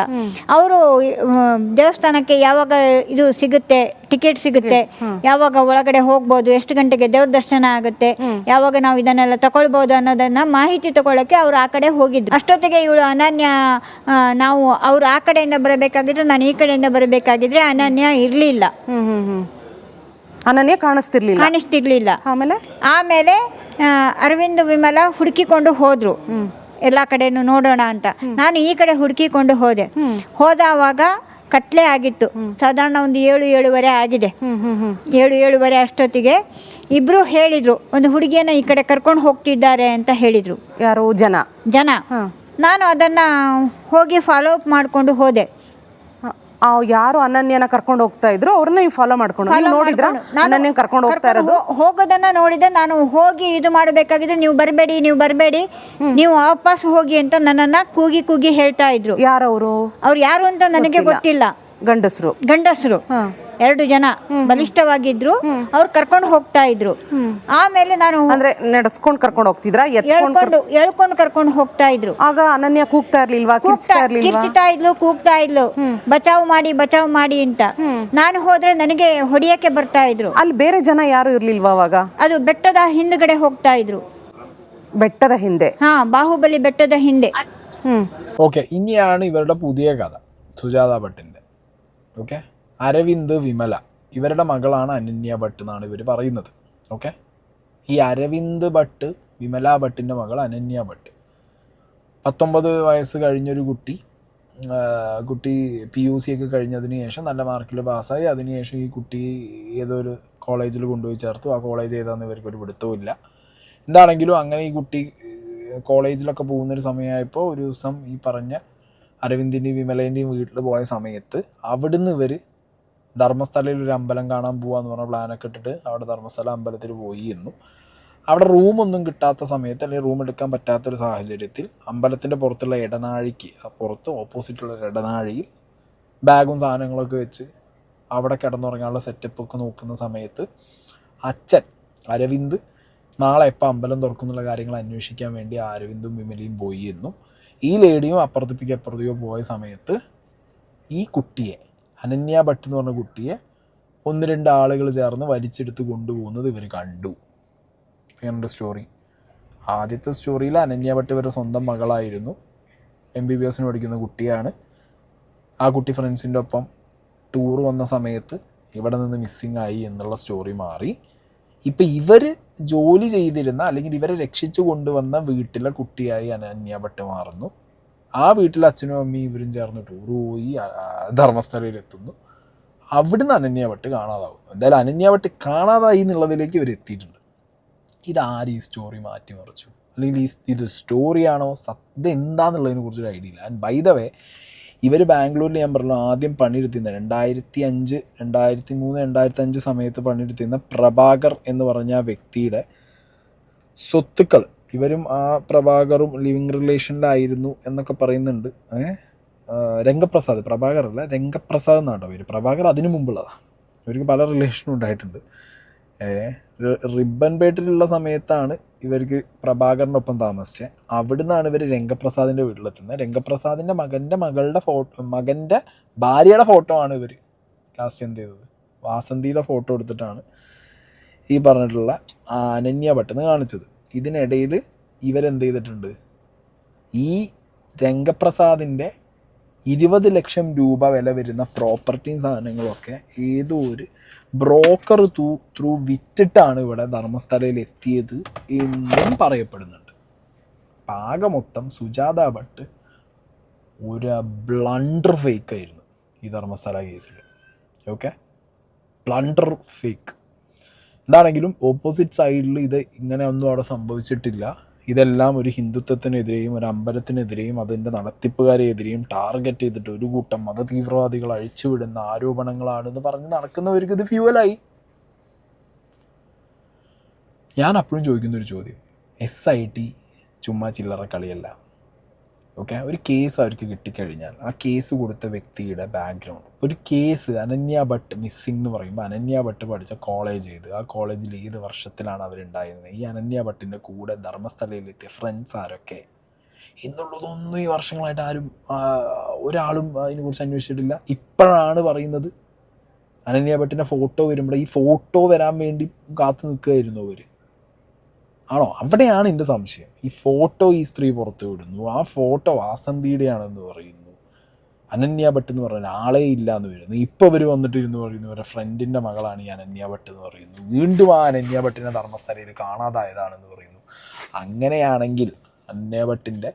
ಅವರು ದೇವಸ್ಥಾನಕ್ಕೆ ಯಾವಾಗ ಇದು ಸಿಗುತ್ತೆ, ಟಿಕೆಟ್ ಸಿಗುತ್ತೆ, ಯಾವಾಗ ಒಳಗಡೆ ಹೋಗ್ಬೋದು, ಎಷ್ಟು ಗಂಟೆಗೆ ದೇವ್ರ ದರ್ಶನ ಆಗುತ್ತೆ, ಯಾವಾಗ ನಾವು ಇದನ್ನೆಲ್ಲ ತಗೊಳ್ಬೋದು ಅನ್ನೋದನ್ನ ಮಾಹಿತಿ ತಗೊಳ್ಳೋಕ್ಕೆ ಅವ್ರು ಆ ಕಡೆ ಹೋಗಿದ್ರು. ಅಷ್ಟೊತ್ತಿಗೆ ಇವಳು ಅನನ್ಯ, ನಾವು ಅವ್ರು ಆ ಕಡೆಯಿಂದ ಬರಬೇಕಾಗಿದ್ರೆ ನಾನು ಈ ಕಡೆಯಿಂದ ಬರಬೇಕಾಗಿದ್ರೆ ಅನನ್ಯ ಇರಲಿಲ್ಲ. ಅನನ್ಯ ಕಾಣಿಸ್ತಿರ್ಲಿಲ್ಲ. ಆಮೇಲೆ ಅರವಿಂದ್ ವಿಮಲ ಹುಡುಕಿಕೊಂಡು ಹೋದ್ರು ಎಲ್ಲ ಕಡೆನೂ ನೋಡೋಣ ಅಂತ. ನಾನು ಈ ಕಡೆ ಹುಡುಕಿಕೊಂಡು ಹೋದವಾಗ ಕತ್ಲೆ ಆಗಿತ್ತು. ಸಾಧಾರಣ ಒಂದು 7-7:30 ಆಗಿದೆ. 7-7:30 ಅಷ್ಟೊತ್ತಿಗೆ ಇಬ್ರು ಹೇಳಿದ್ರು, ಒಂದು ಹುಡುಗಿಯನ್ನ ಈ ಕಡೆ ಕರ್ಕೊಂಡು ಹೋಗ್ತಿದ್ದಾರೆ ಅಂತ ಹೇಳಿದ್ರು. ಯಾರು? ಜನ. ನಾನು ಅದನ್ನ ಹೋಗಿ ಫಾಲೋ ಅಪ್ ಮಾಡ್ಕೊಂಡು ಹೋದೆ. ಯಾರು ಅನನ್ಯನ ಕರ್ಕೊಂಡು ಹೋಗ್ತಾ ಇದ್ರು ಅವ್ರನ್ನ ಫಾಲೋ ಮಾಡ್ಕೊಂಡು ನೋಡಿದ್ರ? ಅನನ್ಯ ಕರ್ಕೊಂಡು ಹೋಗ್ತಾ ಇರೋದು ಹೋಗೋದನ್ನ ನೋಡಿದೆ. ನಾನು ಹೋಗಿ ಇದು ಮಾಡಬೇಕಾಗಿದ್ರೆ ನೀವು ಬರಬೇಡಿ, ನೀವು ವಾಪಸ್ ಹೋಗಿ ಅಂತ ನನ್ನನ್ನ ಕೂಗಿ ಹೇಳ್ತಾ ಇದ್ರು. ಯಾರವರು? ಅವ್ರು ಯಾರು ಅಂತ ನನಗೆ ಗೊತ್ತಿಲ್ಲ. ಗಂಡಸರು 2 ಜನ ಬಲಿಷ್ಠವಾಗಿದ್ರು. ಅವ್ರು ಕರ್ಕೊಂಡು ಹೋಗ್ತಾ ಇದ್ರು. ಆಮೇಲೆ ನಾನು ಅಂದ್ರೆ ನಡೆಸ್ಕೊಂಡು ಕರ್ಕೊಂಡು ಹೋಗ್ತಿದ್ರ? ಎಳ್ಕೊಂಡು ಕರ್ಕೊಂಡು ಹೋಗ್ತಾ ಇದ್ರು. ಆಗ ಅನನ್ಯ ಕೂಗ್ತಾ ಇರ್ಲಿಲ್ವಾ? ಕೂಗ್ತಾ ಇದ್ಲು ಬಚಾವ್ ಮಾಡಿ ಅಂತ. ನಾನು ಹೋದ್ರೆ ನನಗೆ ಹೊಡಿಯಕ್ಕೆ ಬರ್ತಾ ಇದ್ರು. ಅಲ್ಲಿ ಬೇರೆ ಜನ ಯಾರು ಇರ್ಲಿಲ್ವಾ ಅವಾಗ? ಅದು ಬೆಟ್ಟದ ಹಿಂದ್ಗಡೆ ಹೋಗ್ತಾ ಇದ್ರು. ಬೆಟ್ಟದ ಹಿಂದೆ? ബാഹുബലി ಬೆಟ್ಟದ ಹಿಂದೆ. ഓക്കെ, ഇനിയാണ് ഇവരുടെ പുതിയ കഥ, സുജാത ഭട്ടിൻ്റെ. ഓക്കെ, അരവിന്ദ് വിമല ഇവരുടെ മകളാണ് അനന്യ ഭട്ട് എന്നാണ് ഇവർ പറയുന്നത്. ഓക്കെ, ഈ അരവിന്ദ് ഭട്ട്, വിമല ഭട്ടിൻ്റെ മകൾ അനന്യ ഭട്ട്, 19 വയസ്സ് കഴിഞ്ഞൊരു കുട്ടി PUC ഒക്കെ കഴിഞ്ഞതിന് ശേഷം നല്ല മാർക്കിൽ പാസ്സായി. അതിനുശേഷം ഈ കുട്ടി ഏതൊരു കോളേജിൽ കൊണ്ടുപോയി ചേർത്തു. ആ കോളേജ് ഏതാണെന്ന് ഇവർക്കൊരു പിടുത്തവും ഇല്ല. എന്താണെങ്കിലും അങ്ങനെ ഈ കുട്ടി കോളേജിലൊക്കെ പോകുന്നൊരു സമയമായപ്പോൾ ഒരു ദിവസം ഈ പറഞ്ഞ അരവിന്ദിൻ്റെയും വിമലേൻ്റെയും വീട്ടിൽ പോയ സമയത്ത് അവിടുന്ന് ഇവർ ധർമ്മസ്ഥലയിൽ ഒരു അമ്പലം കാണാൻ പോകാമെന്ന് പറഞ്ഞ പ്ലാനൊക്കെ ഇട്ടിട്ട് അവിടെ ധർമ്മസ്ഥല അമ്പലത്തിൽ പോയി എന്നും അവിടെ റൂമൊന്നും കിട്ടാത്ത സമയത്ത്, അല്ലെങ്കിൽ റൂം എടുക്കാൻ പറ്റാത്തൊരു സാഹചര്യത്തിൽ അമ്പലത്തിൻ്റെ പുറത്തുള്ള ഇടനാഴിക്ക് പുറത്ത് ഓപ്പോസിറ്റുള്ള ഒരു ഇടനാഴിയിൽ ബാഗും സാധനങ്ങളൊക്കെ വെച്ച് അവിടെ കിടന്നുറങ്ങാനുള്ള സെറ്റപ്പൊക്കെ നോക്കുന്ന സമയത്ത് അച്ഛൻ അരവിന്ദ് നാളെ എപ്പോൾ അമ്പലം തുറക്കുന്നുള്ള കാര്യങ്ങൾ അന്വേഷിക്കാൻ വേണ്ടി അരവിന്ദും വിമലയും പോയി എന്നും ഈ ലേഡിയും അപ്പുറത്തേക്കോ പോയ സമയത്ത് ഈ കുട്ടിയെ, അനന്യ ഭട്ട് എന്ന് പറഞ്ഞ കുട്ടിയെ 1-2 ആളുകൾ ചേർന്ന് വലിച്ചെടുത്ത് കൊണ്ടുപോകുന്നത് ഇവർ കണ്ടു. എങ്ങനെയുണ്ട് സ്റ്റോറി? ആദ്യത്തെ സ്റ്റോറിയിൽ അനന്യ ഭട്ട് ഇവരുടെ സ്വന്തം മകളായിരുന്നു, MBBS പഠിക്കുന്ന കുട്ടിയാണ്. ആ കുട്ടി ഫ്രണ്ട്സിൻ്റെ ഒപ്പം ടൂർ വന്ന സമയത്ത് ഇവിടെ നിന്ന് മിസ്സിങ് ആയി എന്നുള്ള സ്റ്റോറി മാറി. ഇപ്പം ഇവർ ജോലി ചെയ്തിരുന്ന, അല്ലെങ്കിൽ ഇവരെ രക്ഷിച്ചു കൊണ്ടുവന്ന വീട്ടിലെ കുട്ടിയായി അനന്യ ഭട്ട് മാറുന്നു. ആ വീട്ടിലെ അച്ഛനും അമ്മയും ഇവരും ചേർന്ന് ടൂർ പോയി ധർമ്മസ്ഥലയിലെത്തുന്നു. അവിടുന്ന് അനന്യ ഭട്ട് കാണാതാവും. എന്തായാലും അനന്യ ഭട്ട് കാണാതായി എന്നുള്ളതിലേക്ക് ഇവർ എത്തിയിട്ടുണ്ട്. ഇതാര് ഈ സ്റ്റോറി മാറ്റിമറിച്ചു, അല്ലെങ്കിൽ ഇത് സ്റ്റോറിയാണോ സത്യം എന്താണെന്നുള്ളതിനെ കുറിച്ചൊരു ഐഡിയ ഇല്ല. ആൻഡ് ബൈ ദ വേ, ഇവർ ബാംഗ്ലൂരിൽ ഞാൻ പറഞ്ഞു ആദ്യം പണിയെടുത്തിരുന്ന 2005, 2003, 2005 സമയത്ത് പണിയെടുത്തിരുന്ന പ്രഭാകർ എന്ന് പറഞ്ഞ ആ വ്യക്തിയുടെ സ്വത്തുക്കൾ, ഇവരും ആ പ്രഭാകറും ലിവിങ് റിലേഷനിലായിരുന്നു എന്നൊക്കെ പറയുന്നുണ്ട്. രംഗപ്രസാദ്, പ്രഭാകറല്ല രംഗപ്രസാദ് എന്നാട്ടോ പേര്. പ്രഭാകർ അതിനു മുമ്പുള്ളതാണ്. ഇവർക്ക് പല റിലേഷനും ഉണ്ടായിട്ടുണ്ട്. റിബൺ പേട്ടിലുള്ള സമയത്താണ് ഇവർക്ക് പ്രഭാകറിനൊപ്പം താമസിച്ചത്. അവിടെ നിന്നാണ് ഇവർ രംഗപ്രസാദിൻ്റെ വീട്ടിലെത്തുന്നത്. രംഗപ്രസാദിൻ്റെ മകൻ്റെ ഭാര്യയുടെ ഫോട്ടോ ആണ് ഇവർ ലാസ്റ്റ് എന്ത് ചെയ്തത്, വാസന്തിയുടെ ഫോട്ടോ എടുത്തിട്ടാണ് ഈ പറഞ്ഞിട്ടുള്ള അനന്യ ഭട്ടെന്ന് കാണിച്ചത്. ഇതിനിടയിൽ ഇവരെന്ത് ചെയ്തിട്ടുണ്ട്, ഈ രംഗപ്രസാദിൻ്റെ 20 ലക്ഷം രൂപ വില വരുന്ന പ്രോപ്പർട്ടിയും സാധനങ്ങളൊക്കെ ഏതോ ഒരു ബ്രോക്കർ ത്രൂ വിറ്റിട്ടാണ് ഇവിടെ ധർമ്മസ്ഥലയിൽ എത്തിയത് എന്നും പറയപ്പെടുന്നുണ്ട്. ആകെ മൊത്തം സുജാത ഭട്ട് ഒരു ബ്ലണ്ടർ ഫേക്കായിരുന്നു ഈ ധർമ്മസ്ഥല കേസിൽ. Okay, blunder fake. എന്താണെങ്കിലും ഓപ്പോസിറ്റ് സൈഡിൽ ഇത് ഇങ്ങനെ ഒന്നും അവിടെ സംഭവിച്ചിട്ടില്ല. ഇതെല്ലാം ഒരു ഹിന്ദുത്വത്തിനെതിരെയും ഒരു അമ്പലത്തിനെതിരെയും അതിൻ്റെ നടത്തിപ്പുകാരെതിരെയും ടാർഗറ്റ് ചെയ്തിട്ട് ഒരു കൂട്ടം മതതീവ്രവാദികൾ അഴിച്ചുവിടുന്ന ആരോപണങ്ങളാണെന്ന് പറഞ്ഞ് നടക്കുന്നവർക്ക് ഇത് ഫ്യൂവലായി. ഞാൻ അപ്പോഴും ചോദിക്കുന്നൊരു ചോദ്യം, SIT ചുമ്മാ ചില്ലറ കളിയല്ല. ഓക്കെ, ഒരു കേസ് അവർക്ക് കിട്ടിക്കഴിഞ്ഞാൽ ആ കേസ് കൊടുത്ത വ്യക്തിയുടെ ബാക്ക്ഗ്രൗണ്ട്, ഒരു കേസ് അനന്യ ഭട്ട് മിസ്സിംഗ് എന്ന് പറയുമ്പോൾ അനന്യ ഭട്ട് പഠിച്ച കോളേജ് ഏത്, ആ കോളേജിൽ ഏത് വർഷത്തിലാണ് അവരുണ്ടായിരുന്നത്, ഈ അനന്യ ഭട്ടിൻ്റെ കൂടെ ധർമ്മസ്ഥലയിലെത്തിയ ഫ്രണ്ട്സ് ആരൊക്കെ എന്നുള്ളതൊന്നും ഈ വർഷങ്ങളായിട്ട് ഒരാളും അതിനെക്കുറിച്ച് അന്വേഷിച്ചിട്ടില്ല. ഇപ്പോഴാണ് പറയുന്നത്. അനന്യ ഭട്ടിൻ്റെ ഫോട്ടോ വരുമ്പോൾ ഈ ഫോട്ടോ വരാൻ വേണ്ടി കാത്തു നിൽക്കുകയായിരുന്നു അവർ. ആണോ? അവിടെയാണ് എൻ്റെ സംശയം. ഈ ഫോട്ടോ ഈ സ്ത്രീ പുറത്തു വിടുന്നു, ആ ഫോട്ടോ വാസന്തിയുടെയാണെന്ന് പറയുന്നു, അനന്യ ഭട്ട് എന്ന് പറഞ്ഞ ആളേ ഇല്ല എന്ന് വരുന്നു. ഇപ്പോൾ ഇവർ വന്നിട്ട് ഇരുന്ന് പറയുന്നു ഇവരുടെ ഫ്രണ്ടിൻ്റെ മകളാണ് ഈ അനന്യ ഭട്ട് എന്ന് പറയുന്നു. വീണ്ടും ആ അനന്യ ഭട്ടിനെ ധർമ്മസ്ഥലയിൽ കാണാതായതാണെന്ന് പറയുന്നു. അങ്ങനെയാണെങ്കിൽ അനന്യ ഭട്ടിൻ്റെ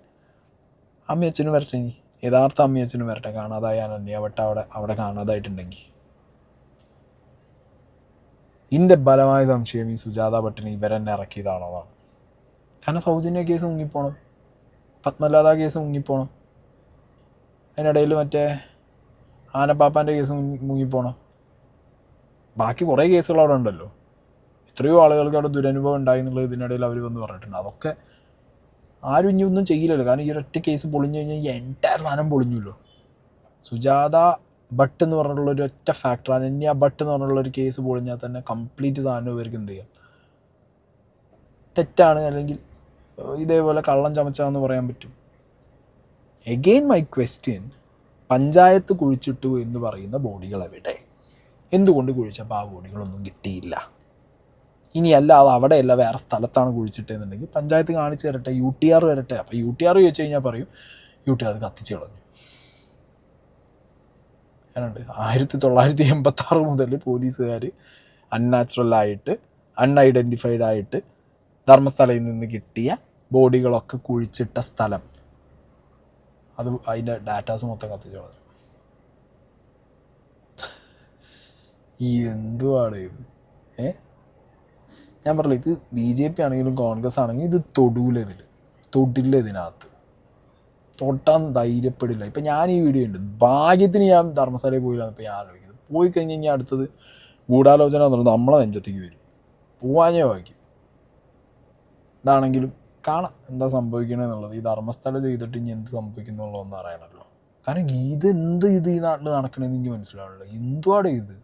അമ്മയച്ഛനും വരട്ടെ, യഥാർത്ഥ അമ്മയച്ഛനും വരട്ടെ, കാണാതായ അനന്യ ഭട്ട് അവിടെ കാണാതായിട്ടുണ്ടെങ്കിൽ. ഇതിൻ്റെ ബലമായ സംശയം ഈ സുജാത ഭട്ടിനെ ഇവരെന്നെ ഇറക്കിയതാണോന്നാണ്. കാരണം സൗജന്യ കേസ് മുങ്ങിപ്പോണം, പത്മലത കേസ് മുങ്ങിപ്പോണം, അതിനിടയിൽ മറ്റേ ആനപ്പാപ്പാൻ്റെ കേസ് മുങ്ങിപ്പോണം, ബാക്കി കുറേ കേസുകൾ അവിടെ ഉണ്ടല്ലോ. എത്രയോ ആളുകൾക്ക് അവിടെ ദുരനുഭവം ഉണ്ടായി എന്നുള്ളത് ഇതിനിടയിൽ അവർ വന്ന് പറഞ്ഞിട്ടുണ്ട്. അതൊക്കെ ആരും ഇനി ഒന്നും ചെയ്യില്ലല്ലോ. കാരണം ഈ ഒരൊറ്റ കേസ് പൊളിഞ്ഞു കഴിഞ്ഞാൽ ഈ എൻറ്റയർ സാധനം പൊളിഞ്ഞല്ലോ. സുജാത ഭട്ട് എന്ന് പറഞ്ഞിട്ടുള്ള ഒരു ഒറ്റ ഫാക്ടർ, അനന്യ ഭട്ട് എന്ന് പറഞ്ഞിട്ടുള്ളൊരു കേസ് പൊളിഞ്ഞാൽ തന്നെ കംപ്ലീറ്റ് സാധനം ഇവർക്ക് എന്ത് ചെയ്യാം, തെറ്റാണ് അല്ലെങ്കിൽ ഇതേപോലെ കള്ളം ചമച്ചാന്ന് പറയാൻ പറ്റും. എഗെയിൻ മൈ ക്വസ്റ്റ്യൻ, പഞ്ചായത്ത് കുഴിച്ചിട്ടു എന്ന് പറയുന്ന ബോഡികൾ എവിടെ? എന്തുകൊണ്ട് കുഴിച്ചപ്പോൾ ആ ബോഡികളൊന്നും കിട്ടിയില്ല? ഇനിയല്ല അത് അവിടെയല്ല വേറെ സ്ഥലത്താണ് കുഴിച്ചിട്ടെന്നുണ്ടെങ്കിൽ പഞ്ചായത്ത് കാണിച്ചു തരട്ടെ, UTR വരട്ടെ. അപ്പോൾ UTR ചോദിച്ചു കഴിഞ്ഞാൽ പറയും UTR കത്തിച്ച് കളഞ്ഞു. ഏതാണ്ട് 1986 മുതൽ പോലീസുകാർ അൺനാച്ചുറലായിട്ട് അൺഐഡൻറ്റിഫൈഡ് ആയിട്ട് ധർമ്മസ്ഥലയിൽ നിന്ന് കിട്ടിയ ബോഡികളൊക്കെ കുഴിച്ചിട്ട സ്ഥലം, അത് അതിൻ്റെ ഡാറ്റാസ് മൊത്തം കത്തിച്ചു കളഞ്ഞു. എന്തുവാണ് ഇത്? ഞാൻ പറഞ്ഞില്ല, ഇത് BJP ആണെങ്കിലും കോൺഗ്രസ് ആണെങ്കിലും ഇത് തൊടില്ല ഇതിനകത്ത്, തൊട്ടാൻ ധൈര്യപ്പെടില്ല. ഇപ്പം ഞാൻ ഈ വീഡിയോ ഉണ്ട്, ഭാഗ്യത്തിന് ഞാൻ ധർമ്മസ്ഥലയിൽ പോയില്ലാന്ന് ഇപ്പം ഞാൻ ആലോചിക്കുന്നത്. പോയി കഴിഞ്ഞ് കഴിഞ്ഞാൽ അടുത്തത് ഗൂഢാലോചന എന്നുള്ളത് നമ്മളെ നെഞ്ചത്തേക്ക് വരും. പോവാഞ്ഞേ ഭാഗ്യം. ഇതാണെങ്കിലും കാണാം എന്താ സംഭവിക്കണമെന്നുള്ളത്. ഈ ധർമ്മസ്ഥല ചെയ്തിട്ട് ഇനി എന്ത് സംഭവിക്കുന്നുള്ളതൊന്നും അറിയണമല്ലോ. കാരണം ഇത് ഈ നാട്ടിൽ നടക്കണമെന്ന് എനിക്ക് മനസ്സിലാവണല്ലോ. എന്തുവാടെ ഇത്?